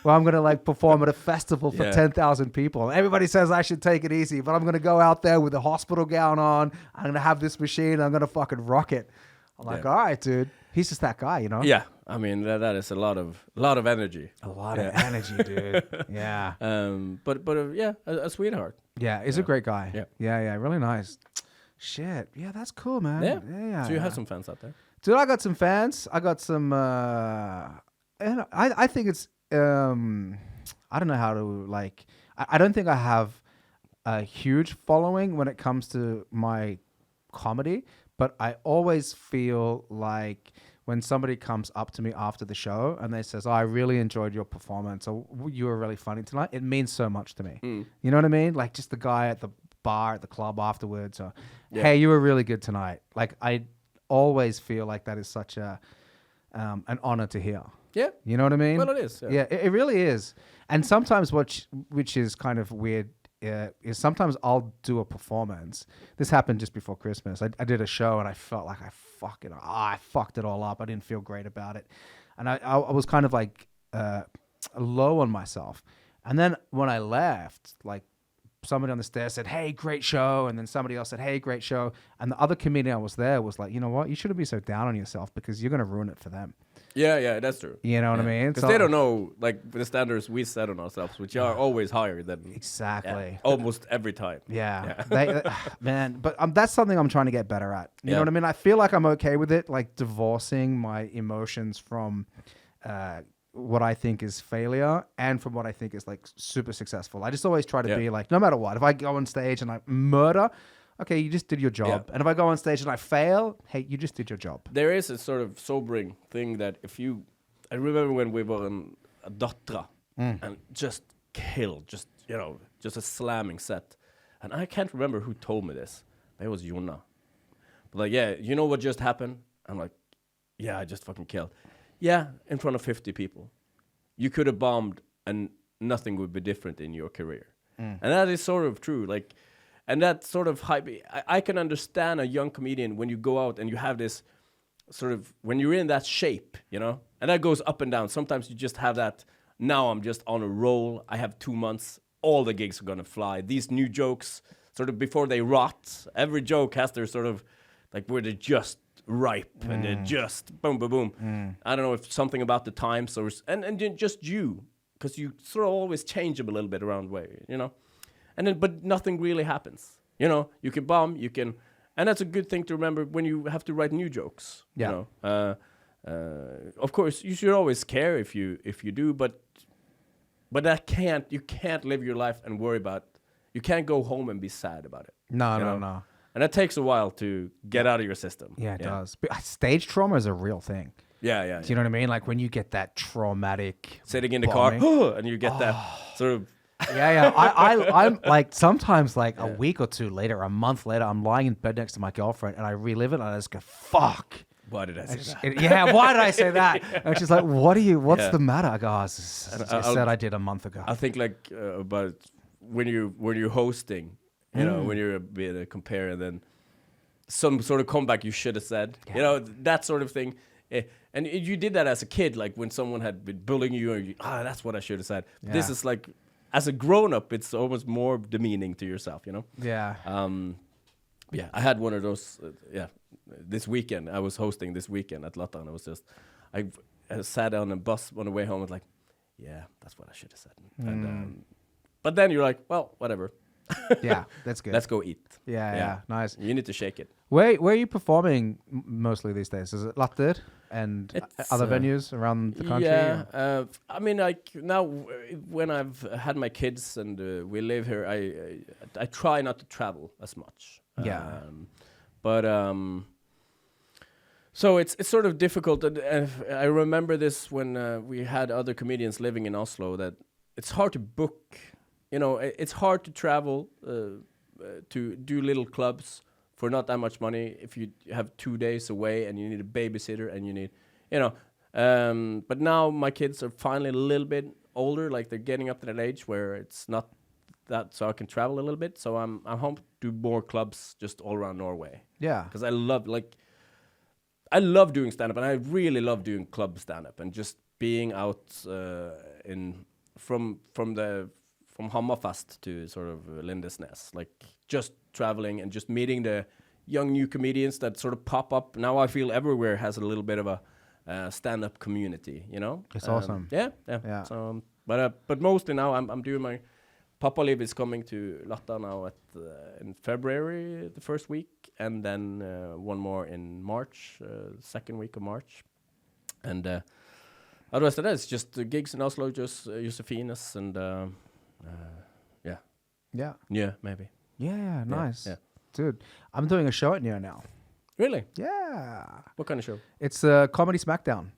Well, I'm going to perform at a festival for 10,000 people. Everybody says I should take it easy, but I'm going to go out there with a hospital gown on. I'm going to have this machine. I'm going to fucking rock it. I'm like, all right, dude. He's just that guy, Yeah. I mean, that is a lot of energy. A lot of energy, dude. Yeah. A sweetheart. Yeah, he's a great guy. Yeah. Really nice. Shit. Yeah, that's cool, man. Yeah. So you have some fans out there? Dude, I got some fans. I got some... and I think it's... I don't know how to I don't think I have a huge following when it comes to my comedy, but I always feel like when somebody comes up to me after the show and they says, I really enjoyed your performance, or you were really funny tonight, it means so much to me. You know what I mean? Like just the guy at the bar at the club afterwards, or hey, you were really good tonight. Like always feel like that is such an honor to hear. Yeah. You know what I mean? Well, it is. Yeah, it really is. And sometimes which is kind of weird is sometimes I'll do a performance. This happened just before Christmas. I did a show and I felt like I fucked it all up. I didn't feel great about it. And I was kind of like low on myself. And then when I left, like somebody on the stairs said, "Hey, great show." And then somebody else said, "Hey, great show." And the other comedian I was there was like, "You know what? You shouldn't be so down on yourself because you're going to ruin it for them." Yeah, that's true. You know what I mean? Because they don't know, like, the standards we set on ourselves, which are always higher than... Exactly. Almost every time. Yeah. Man, but that's something I'm trying to get better at. You know what I mean? I feel like I'm okay with it, like divorcing my emotions from what I think is failure and from what I think is, like, super successful. I just always try to be like, no matter what, if I go on stage and I murder... Okay, you just did your job. Yeah. And if I go on stage and I fail, hey, you just did your job. There is a sort of sobering thing that if you... I remember when we were in a Datra and just killed, just a slamming set. And I can't remember who told me this. It was Jonna. But like, yeah, you know what just happened? I'm like, yeah, I just fucking killed. Yeah, in front of 50 people. You could have bombed and nothing would be different in your career. And that is sort of true. Like... And that sort of hype, I can understand a young comedian when you go out and you have this sort of, when you're in that shape, you know? And that goes up and down. Sometimes you just have that, now I'm just on a roll. I have 2 months. All the gigs are going to fly. These new jokes, sort of before they rot, every joke has their sort of, like where they're just ripe and they're just boom, boom, boom. I don't know if something about the times or, and just you, because you sort of always change them a little bit around way, you know? And then, but nothing really happens. You know, you can bomb, you can, and that's a good thing to remember when you have to write new jokes. Yeah. You know, of course, you should always care if you do, but you can't live your life and worry about. You can't go home and be sad about it. No. And that takes a while to get out of your system. Yeah, it does. But stage trauma is a real thing. Yeah. Do you know what I mean? Like when you get that traumatic sitting in the bombing. car, and you get that sort of. Yeah. I'm like sometimes like a week or two later, a month later, I'm lying in bed next to my girlfriend and I relive it and I just go, fuck. Why did I say that? Yeah, why did I say that? And she's like, what's the matter? I go, I said I did a month ago. I think like about when you're hosting, you know, when you're being a compare and then some sort of comeback you should have said, you know, that sort of thing. And you did that as a kid, like when someone had been bullying you, or that's what I should have said. Yeah. This is like, as a grown-up, it's almost more demeaning to yourself, you know? Yeah. I had one of those, this weekend. I was hosting this weekend at Latta, and I was just, I sat on a bus on the way home and was like, yeah, that's what I should have said. And, but then you're like, well, whatever. Yeah, that's good. Let's go eat. Yeah, nice. You need to shake it. Where are you performing mostly these days? Is it Latter and other venues around the country? Yeah, I mean, like now when I've had my kids and we live here, I try not to travel as much. Yeah, but so it's sort of difficult. I remember this when we had other comedians living in Oslo, that it's hard to book. You know, it's hard to travel to do little clubs for not that much money if you have 2 days away and you need a babysitter and you need, you know. But now my kids are finally a little bit older, like they're getting up to that age where it's not that, so I can travel a little bit. So I'm home to do more clubs just all around Norway. Yeah. Because I love doing stand-up, and I really love doing club stand-up and just being out from Hammerfest to sort of Lindesnes, like just traveling and just meeting the young new comedians that sort of pop up. Now I feel everywhere has a little bit of a stand-up community, you know? It's awesome. Yeah. So, but mostly now I'm doing my Pappalivet is coming to Latta now in February, the first week, and then one more in March, second week of March. And otherwise, it's just the gigs in Oslo, just Josefines and yeah, maybe. Yeah, nice. Yeah. Dude, I'm doing a show at Neo now. Really? Yeah. What kind of show? It's a Comedy Smackdown.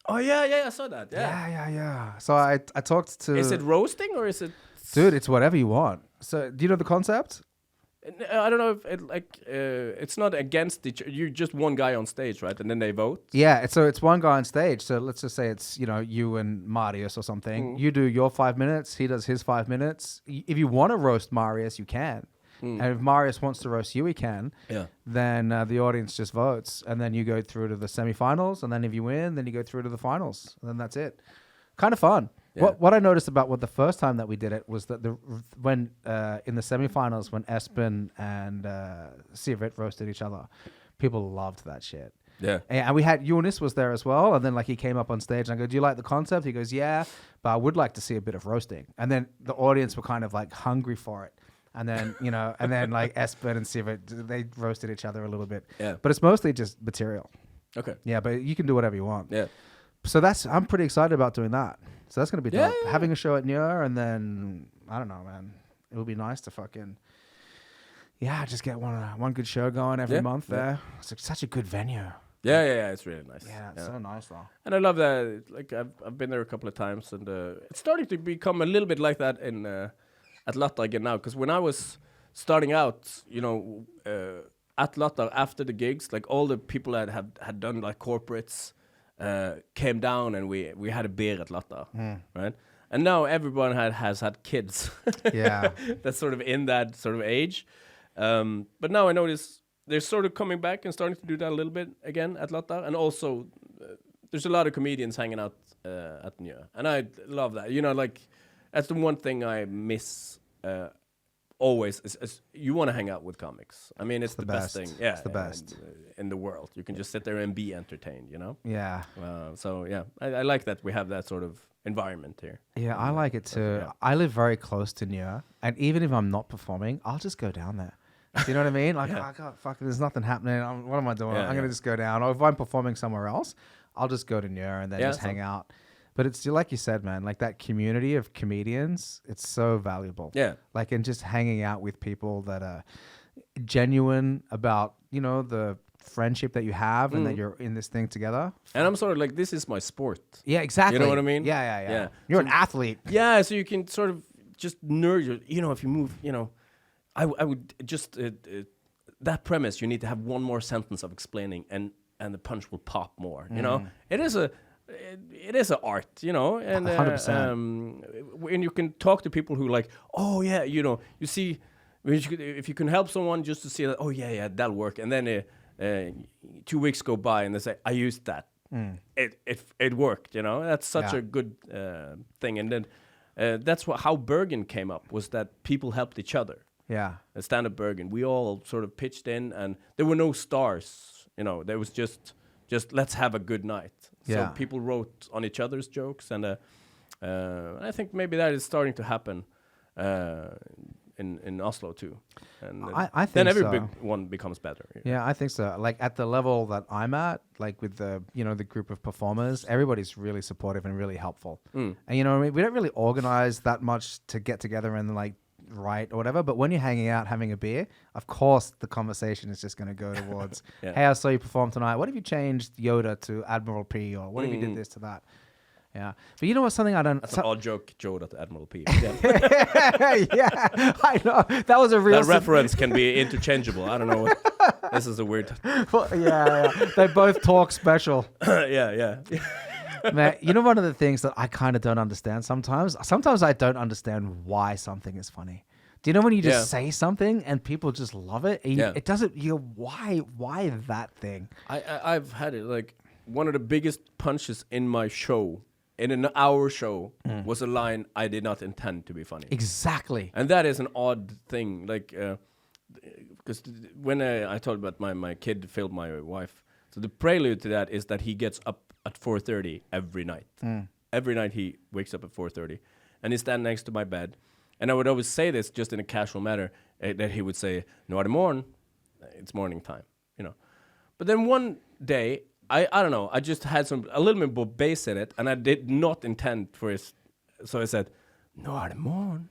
Oh, yeah, I saw that. Yeah. So I talked to... Is it roasting or is it... Dude, it's whatever you want. So do you know the concept? I don't know if it's not against each. You're just one guy on stage, right? And then they vote. Yeah, so it's one guy on stage. So let's just say it's you and Marius or something. You do your 5 minutes. He does his 5 minutes. If you want to roast Marius, you can. And if Marius wants to roast you, he can. Yeah. Then the audience just votes, and then you go through to the semifinals. And then if you win, then you go through to the finals. And then that's it. Kind of fun. Yeah. What I noticed about the first time that we did it was that when in the semifinals when Espen and Sivert roasted each other, people loved that shit. Yeah. And we had Jonas was there as well, and then like he came up on stage and I go, "Do you like the concept?" He goes, "Yeah, but I would like to see a bit of roasting." And then the audience were kind of like hungry for it. And then and then like Espen and Sivert, they roasted each other a little bit. Yeah. But it's mostly just material. Okay. Yeah, but you can do whatever you want. Yeah. So I'm pretty excited about doing that. So that's going to be dope. Yeah. Having a show at Njør, and then, I don't know, man. It would be nice to just get one good show going every month there. It's such a good venue. Yeah, it's really nice. Yeah, it's so nice though. And I love that. Like I've been there a couple of times, and it's starting to become a little bit like that in at Latta again now. Because when I was starting out, at Latta after the gigs, like all the people that had done like corporates. Came down and we had a beer at Latta, right? And now everyone has had kids. Yeah, that's sort of in that sort of age. But now I notice they're sort of coming back and starting to do that a little bit again at Latta. And also, there's a lot of comedians hanging out at Njør, and I love that. Like that's the one thing I miss. Always is you want to hang out with comics. I mean, it's the best thing. Yeah, it's the best in the world. You can just sit there and be entertained. Yeah. So yeah, I like that we have that sort of environment here. Yeah, I like it too. Yeah. I live very close to Njør, and even if I'm not performing, I'll just go down there. Do you know what I mean? Like, there's nothing happening. What am I doing? I'm gonna just go down. Or if I'm performing somewhere else, I'll just go to Njør and then just hang out. But it's like you said, man, like that community of comedians, it's so valuable. Yeah. Like, and just hanging out with people that are genuine about, the friendship that you have and that you're in this thing together. And I'm sort of like, this is my sport. Yeah, exactly. You know what I mean? Yeah. You're an athlete. Yeah, so you can sort of just nurture, if you move, I would just, that premise, you need to have one more sentence of explaining and the punch will pop more, It is an art, and 100%. And you can talk to people who like, oh yeah, you see, if you can help someone just to see that, oh yeah, that'll work, and then 2 weeks go by and they say, I used that, it worked, that's such a good thing, and then that's how Bergen came up, was that people helped each other. Yeah, stand-up Bergen, we all sort of pitched in, and there were no stars, there was just let's have a good night. So people wrote on each other's jokes, and I think maybe that is starting to happen in Oslo too. And I think then every so. big one becomes better. Yeah, I think so. Like at the level that I'm at, like with the the group of performers, everybody's really supportive and really helpful. And we don't really organize that much to get together and like write or whatever, but when you're hanging out having a beer, of course the conversation is just going to go towards hey, I saw you perform tonight, what if you changed Yoda to Admiral P, or what if you did this to that? Yeah, but you know what, something I don't... That's an odd joke, Yoda to Admiral P. Yeah, I know, that was a real... That reference can be interchangeable, I don't know what... This is a weird... Well, yeah, they both talk special. Yeah. Man, one of the things that I kind of don't understand sometimes I don't understand why something is funny. Do you know when you just say something and people just love it? And it doesn't, why that thing? I've had it, like, one of the biggest punches in my show, in an hour show, was a line I did not intend to be funny. Exactly. And that is an odd thing, like, because when I told about my kid failed my wife, so the prelude to that is that he gets up at 4:30 every night. Every night he wakes up at 4:30, and he stands next to my bed. And I would always say this just in a casual manner, that he would say, "No, in the morning, it's morning time," But then one day, I don't know, I just had a little bit more bass in it, and I did not intend for it. So I said, "No, in the morning,"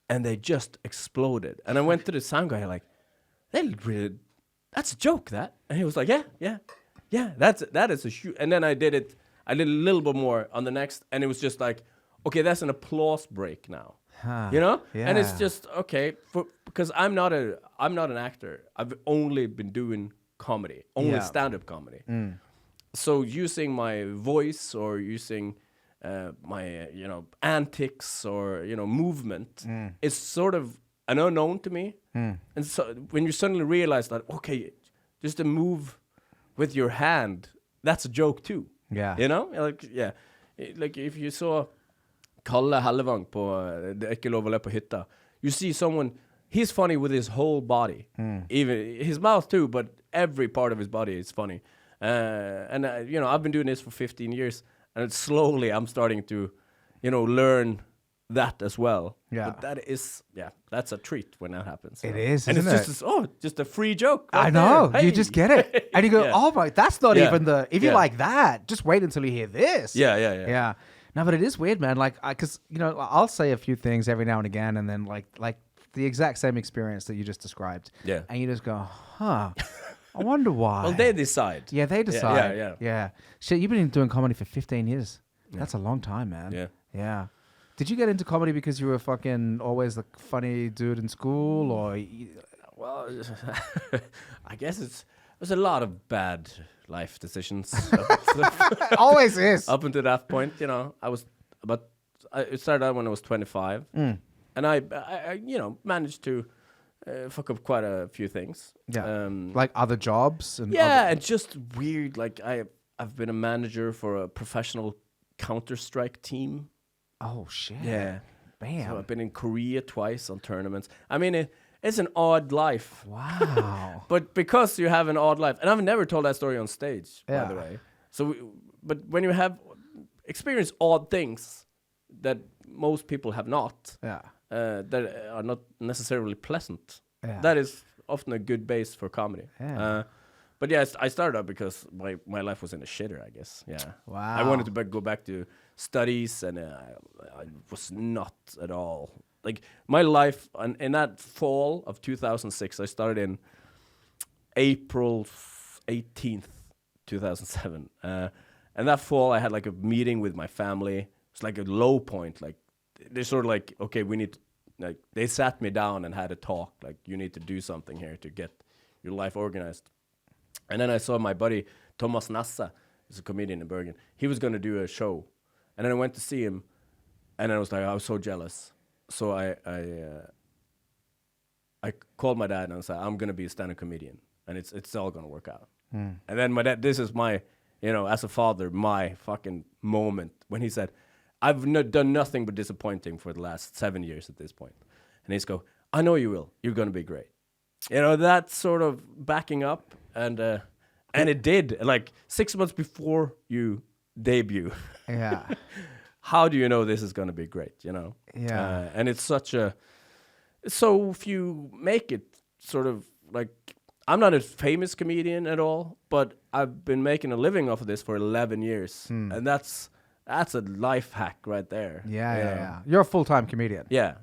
and they just exploded. And I went to the sound guy like, "That's a joke, that," and he was like, "Yeah. That is a shoot." And then I did a little bit more on the next, and it was just like, okay, that's an applause break now. You know? Yeah. And it's just okay because I'm not an actor. I've only been doing comedy, only stand-up comedy. So using my voice or using my antics or movement is sort of an unknown to me. And so when you suddenly realize that just a move with your hand, that's a joke too. Yeah. Like if you saw Kalle Hellevang på Det er ikke lov å le på hytta, you see someone, he's funny with his whole body, even his mouth too, but every part of his body is funny. And I've been doing this for 15 years, and slowly I'm starting to learn that as well. But that's a treat when that happens. It is, and isn't it's just a free joke. I know. Hey. You just get it. And you go, oh my, that's not even if you like that, just wait until you hear this. Yeah. No, but it is weird, man. Like, because, I'll say a few things every now and again, and then like the exact same experience that you just described. Yeah. And you just go, huh, I wonder why. Well, they decide. Yeah, they decide. Yeah. Shit, you've been doing comedy for 15 years. That's a long time, man. Yeah. Did you get into comedy because you were fucking always the funny dude in school, or? Well, I guess there's a lot of bad life decisions. Always is. Up until that point, it started out when I was 25, and I managed to fuck up quite a few things. Yeah, like other jobs and and just weird. Like I've been a manager for a professional Counter-Strike team. Oh shit! Yeah, bam. So I've been in Korea twice on tournaments. I mean, it's an odd life. Wow. But because you have an odd life, and I've never told that story on stage, by the way. So, but when you have experienced odd things that most people have not, that are not necessarily pleasant, that is often a good base for comedy. Yeah. But I started out because my life was in a shitter, I guess. Yeah. Wow. I wanted to go back to studies, and I was not at all. Like my life, in that fall of 2006, I started in April 18th, 2007. And that fall, I had like a meeting with my family. It's like a low point. Like they're sort of like, okay, we need to, like, they sat me down and had a talk. Like, you need to do something here to get your life organized. And then I saw my buddy Thomas Nassa, who's a comedian in Bergen. He was going to do a show, and then I went to see him, and I was like, I was so jealous. So I called my dad and I said, I'm going to be a stand-up comedian, and it's all going to work out. And then my dad, this is my, as a father, my fucking moment when he said, I've done nothing but disappointing for the last 7 years at this point. And he's go, I know you will. You're going to be great. That sort of backing up, and it did. Like 6 months before you debut. Yeah. How do you know this is going to be great, Yeah. And it's so few make it, sort of like, I'm not a famous comedian at all, but I've been making a living off of this for 11 years. And that's a life hack right there. Yeah. You're a full-time comedian. Yeah.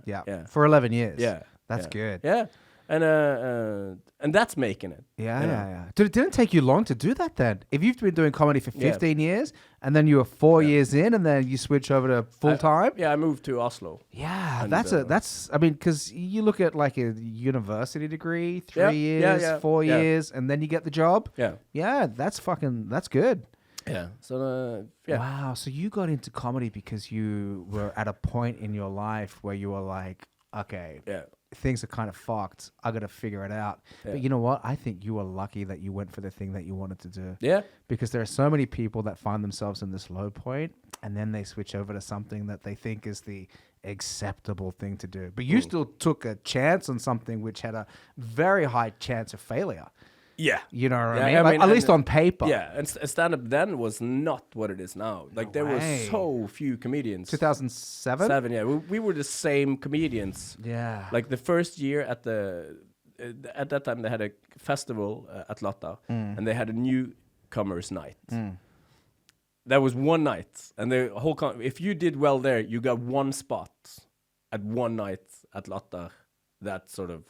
For 11 years. Yeah. That's good. Yeah. And that's making it. Yeah. It didn't take you long to do that then. If you've been doing comedy for 15 years, and then you were 4 years in, and then you switch over to full time. I moved to Oslo. Yeah, I mean, because you look at like a university degree, 3 years, 4 years, and then you get the job. Yeah, that's good. Yeah. So Wow. So you got into comedy because you were at a point in your life where you were like, okay, things are kind of fucked. I got to figure it out. Yeah. But you know what? I think you were lucky that you went for the thing that you wanted to do. Yeah. Because there are so many people that find themselves in this low point, and then they switch over to something that they think is the acceptable thing to do. But you still took a chance on something which had a very high chance of failure. Yeah. You know what I mean? At least on paper. Yeah, and stand-up then was not what it is now. Like, there were so few comedians. 2007? Yeah. We were the same comedians. Yeah. Like, the first year at that time, they had a festival at Latta, and they had a newcomers night. That was one night, and the whole if you did well there, you got one spot at one night at Latta that sort of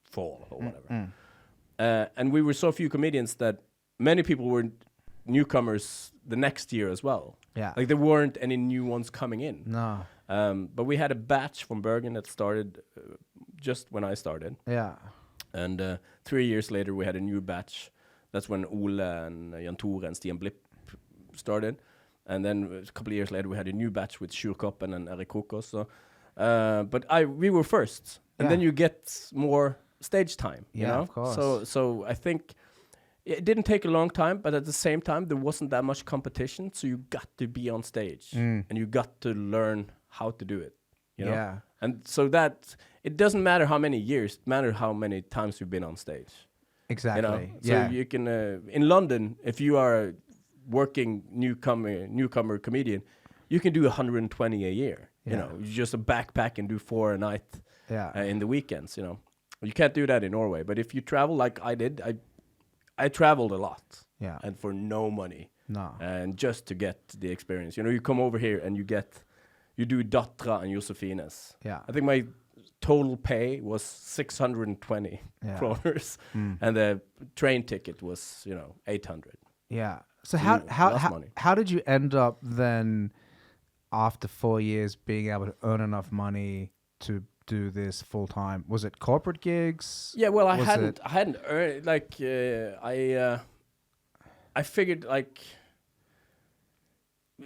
fall or whatever. And we were so few comedians that many people were newcomers the next year as well. Yeah. Like, there weren't any new ones coming in. No. But we had a batch from Bergen that started just when I started. Yeah. And 3 years later, we had a new batch. That's when Ole and Jan Tore and Stian Blipp started. And then a couple of years later, we had a new batch with Sjur Koppen and Erik Kokos. So, but we were first. And then you get more stage time, you know? Of course. So I think it didn't take a long time, but at the same time, there wasn't that much competition. So you got to be on stage and you got to learn how to do it, you know? Yeah. And so that it doesn't matter how many years, it matters how many times you've been on stage. Exactly. You know? So you can, in London, if you are a working newcomer comedian, you can do 120 a year. You know, you just a backpack and do 4 a night in the weekends, you know. You can't do that in Norway. But if you travel like I did, I traveled a lot. Yeah. And for no money. No. And just to get the experience. You know, you come over here and you do Datra and Josefines. Yeah. I think my total pay was 620 kroners. And the train ticket was, 800. Yeah. So how did you end up then after 4 years being able to earn enough money to do this full time? Was it corporate gigs? Yeah, well, I hadn't earned I figured like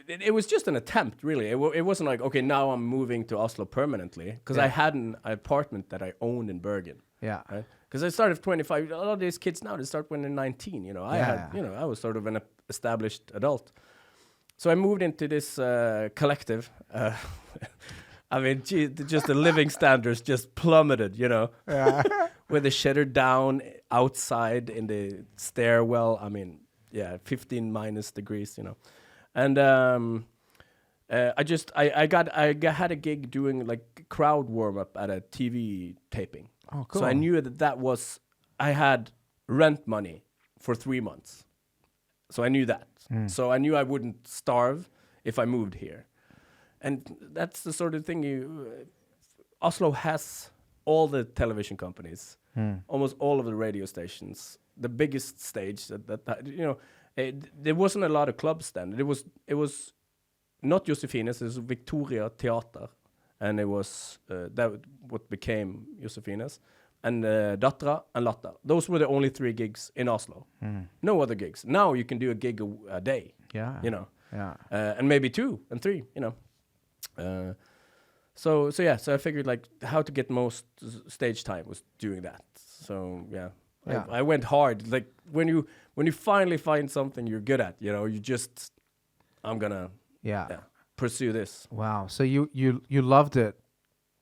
it was just an attempt, really. It wasn't like, okay, now I'm moving to Oslo permanently, because I had an apartment that I owned in Bergen. Yeah. Because I started at 25. A lot of these kids now, they start when they're 19. You know, I was sort of an established adult. So I moved into this collective. I mean, just the living standards just plummeted, you know. Yeah. With the shutter down outside in the stairwell. I mean, 15 minus degrees, you know. And I had a gig doing like crowd warm up at a TV taping. Oh, cool. So I knew I had rent money for 3 months. So I knew that. So I knew I wouldn't starve if I moved here. And that's the sort of thing Oslo has all the television companies, almost all of the radio stations, the biggest stage there wasn't a lot of clubs then. It was not Josefines, it was Victoria Theater, and it was what became Josefines, and Datra and Latter. Those were the only 3 gigs in Oslo. No other gigs. Now you can do a gig a day. Yeah. You know. Yeah. And maybe 2 and 3. You know. So I figured like how to get most stage time was doing that. So yeah. I went hard. Like when you finally find something you're good at, you know, I'm gonna pursue this. Wow. So you loved it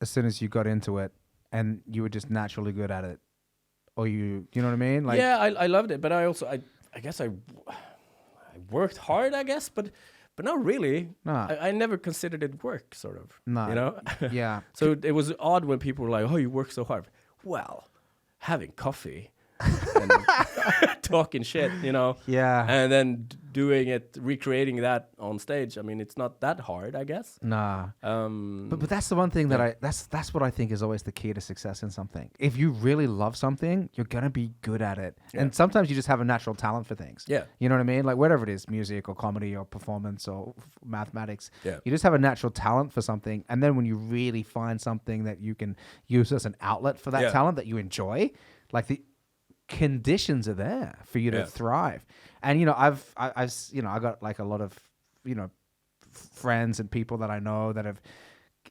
as soon as you got into it, and you were just naturally good at it, or you know what I mean? Like I loved it, but I also I guess I worked hard, I guess, but not really. No. I never considered it work, sort of. No. You know? Yeah. So it was odd when people were like, "Oh, you work so hard." Well, having coffee and talking shit, you know. Yeah. And then recreating that on stage. I mean, it's not that hard, I guess. Nah. But that's the one thing that that's what I think is always the key to success in something. If you really love something, you're gonna be good at it. Yeah. And sometimes you just have a natural talent for things. Yeah. You know what I mean? Like whatever it is, music or comedy or performance or mathematics. Yeah. You just have a natural talent for something, and then when you really find something that you can use as an outlet for that talent that you enjoy, like the conditions are there for you to thrive. And you know, I've I got like a lot of friends and people that I know that have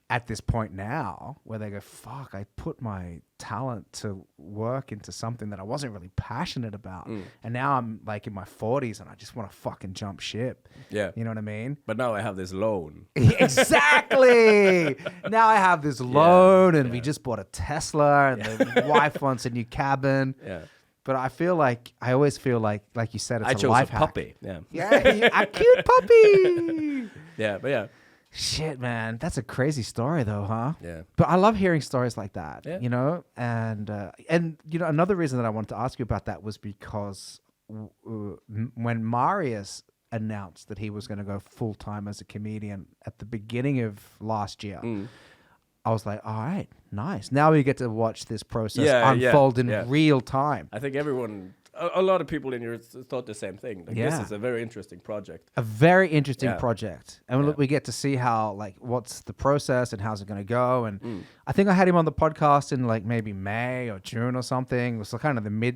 at this point now where they go, fuck, I put my talent to work into something that I wasn't really passionate about, and now I'm like in my 40s and I just want to fucking jump ship. Yeah, you know what I mean? But now I have this loan. Exactly. Now I have this loan, and we just bought a Tesla, and the wife wants a new cabin. Yeah. But I always feel like you said, it's a life hack. I chose a puppy. Yeah. Yeah, a cute puppy. Yeah, but yeah. Shit, man. That's a crazy story though, huh? Yeah. But I love hearing stories like that, you know? And you know, another reason that I wanted to ask you about that was because when Marius announced that he was going to go full-time as a comedian at the beginning of last year, I was like, all right, nice. Now we get to watch this process unfold in real time. I think everyone a lot of people in here thought the same thing. Like, this is a very interesting project. A very interesting project. And look, we get to see how, like, what's the process and how's it going to go. And I think I had him on the podcast in like maybe May or June or something. It was kind of the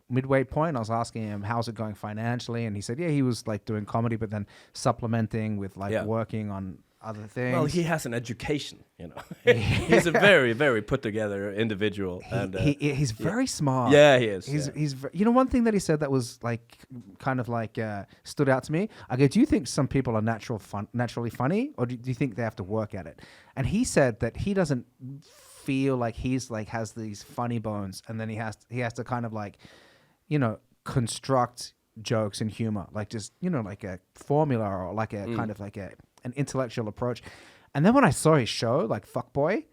midway point. I was asking him, how's it going financially? And he said, he was like doing comedy, but then supplementing with like working on other things. Well, he has an education, you know. He's a very, very put together individual. He's very smart. Yeah, he is. He's you know, one thing that he said that was like kind of like stood out to me. I go, do you think some people are naturally funny, or do you think they have to work at it? And he said that he doesn't feel like he's like has these funny bones, and then he has to kind of like, you know, construct jokes and humor, like just, you know, like a formula or like a kind of like an intellectual approach. And then when I saw his show, like Fuckboy,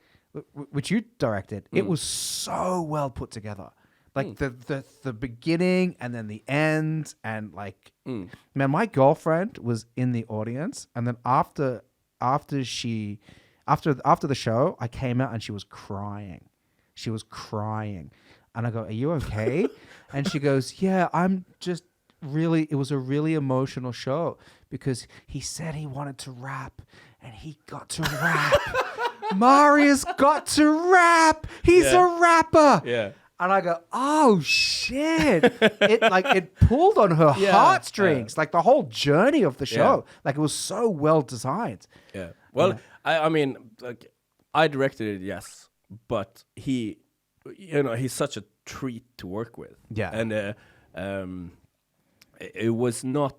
which you directed, it was so well put together. Like the beginning and then the end, and like, man, my girlfriend was in the audience, and then after the show, I came out and she was crying. She was crying. And I go, are you okay? And she goes, yeah, I'm just really, it was a really emotional show because he said he wanted to rap and he got to rap. Marius got to rap. He's a rapper. Yeah. And I go, oh shit. It pulled on her heartstrings, like the whole journey of the show. Like it was so well designed. Yeah. Well, I mean, like, I directed it, yes, but he, you know, he's such a treat to work with. Yeah. And it was not,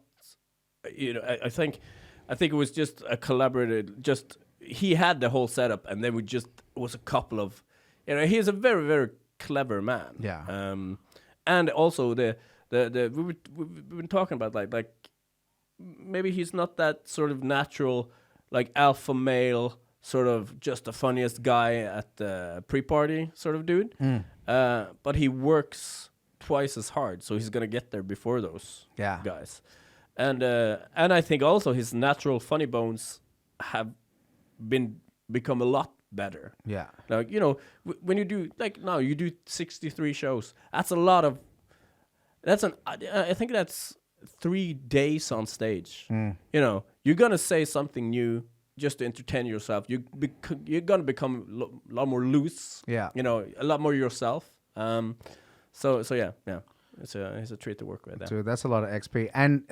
you know, I think it was just a collaborative, just, he had the whole setup, and then it was a couple of, you know, he's a very, very clever man. Yeah. And also we've been talking about like maybe he's not that sort of natural, like alpha male, sort of just the funniest guy at the pre-party sort of dude. But he works twice as hard, so he's gonna get there before those guys. And I think also his natural funny bones have become a lot better. Yeah. Like, you know, when you do, like, now you do 63 shows, that's a lot of, I think that's 3 days on stage. You know, you're gonna say something new just to entertain yourself. You're gonna become a lot more loose. Yeah. You know, a lot more yourself. So yeah. It's a treat to work with. Yeah. Dude, that's a lot of XP. And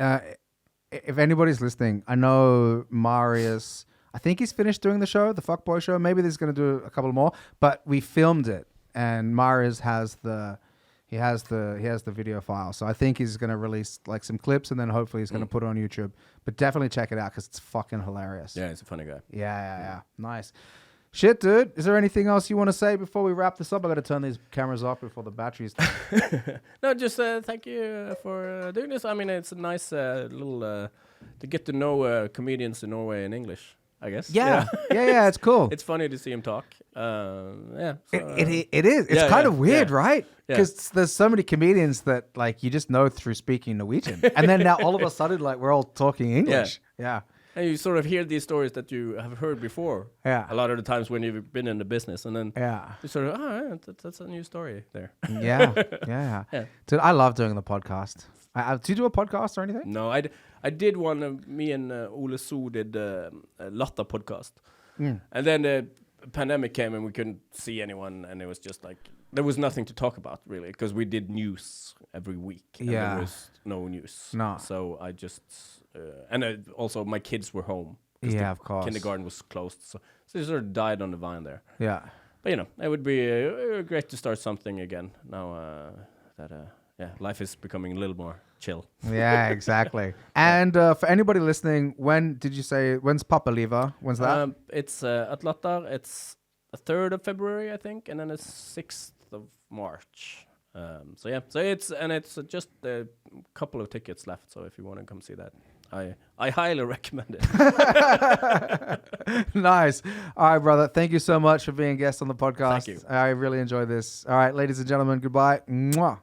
if anybody's listening, I know Marius, I think he's finished doing the show, the Fuckboy show. Maybe he's going to do a couple more, but we filmed it, and Marius has the video file. So I think he's going to release like some clips, and then hopefully he's going to put it on YouTube. But definitely check it out because it's fucking hilarious. Yeah, he's a funny guy. Yeah. Nice. Shit, dude. Is there anything else you want to say before we wrap this up? I got to turn these cameras off before the batteries. No, just thank you for doing this. I mean, it's a nice little to get to know comedians in Norway in English, I guess. Yeah, it's cool. It's funny to see him talk. Yeah, so, it is. It's kind of weird, right? Yeah. Because there's so many comedians that like you just know through speaking Norwegian, and then now all of a sudden like we're all talking English. Yeah. And you sort of hear these stories that you have heard before. Yeah. A lot of the times when you've been in the business, and then you sort of, that's a new story there. Yeah. Dude, I love doing the podcast. Do you do a podcast or anything? No, I did one. Me and Ole So did a Latta podcast, and then the pandemic came and we couldn't see anyone, and it was just like there was nothing to talk about really because we did news every week. And there was no news. No. So I just and also my kids were home. Yeah, of course. Kindergarten was closed, so it sort of died on the vine there. Yeah. But you know, it would be great to start something again now that life is becoming a little more chill. Yeah, exactly. And for anybody listening, when's Pappalivet? When's that? It's at Latta. It's the 3rd of February, I think, and then it's 6th of March. So it's just a couple of tickets left. So if you want to come see that, I highly recommend it. Nice. All right, brother. Thank you so much for being a guest on the podcast. Thank you. I really enjoyed this. All right, ladies and gentlemen, goodbye. Mwah.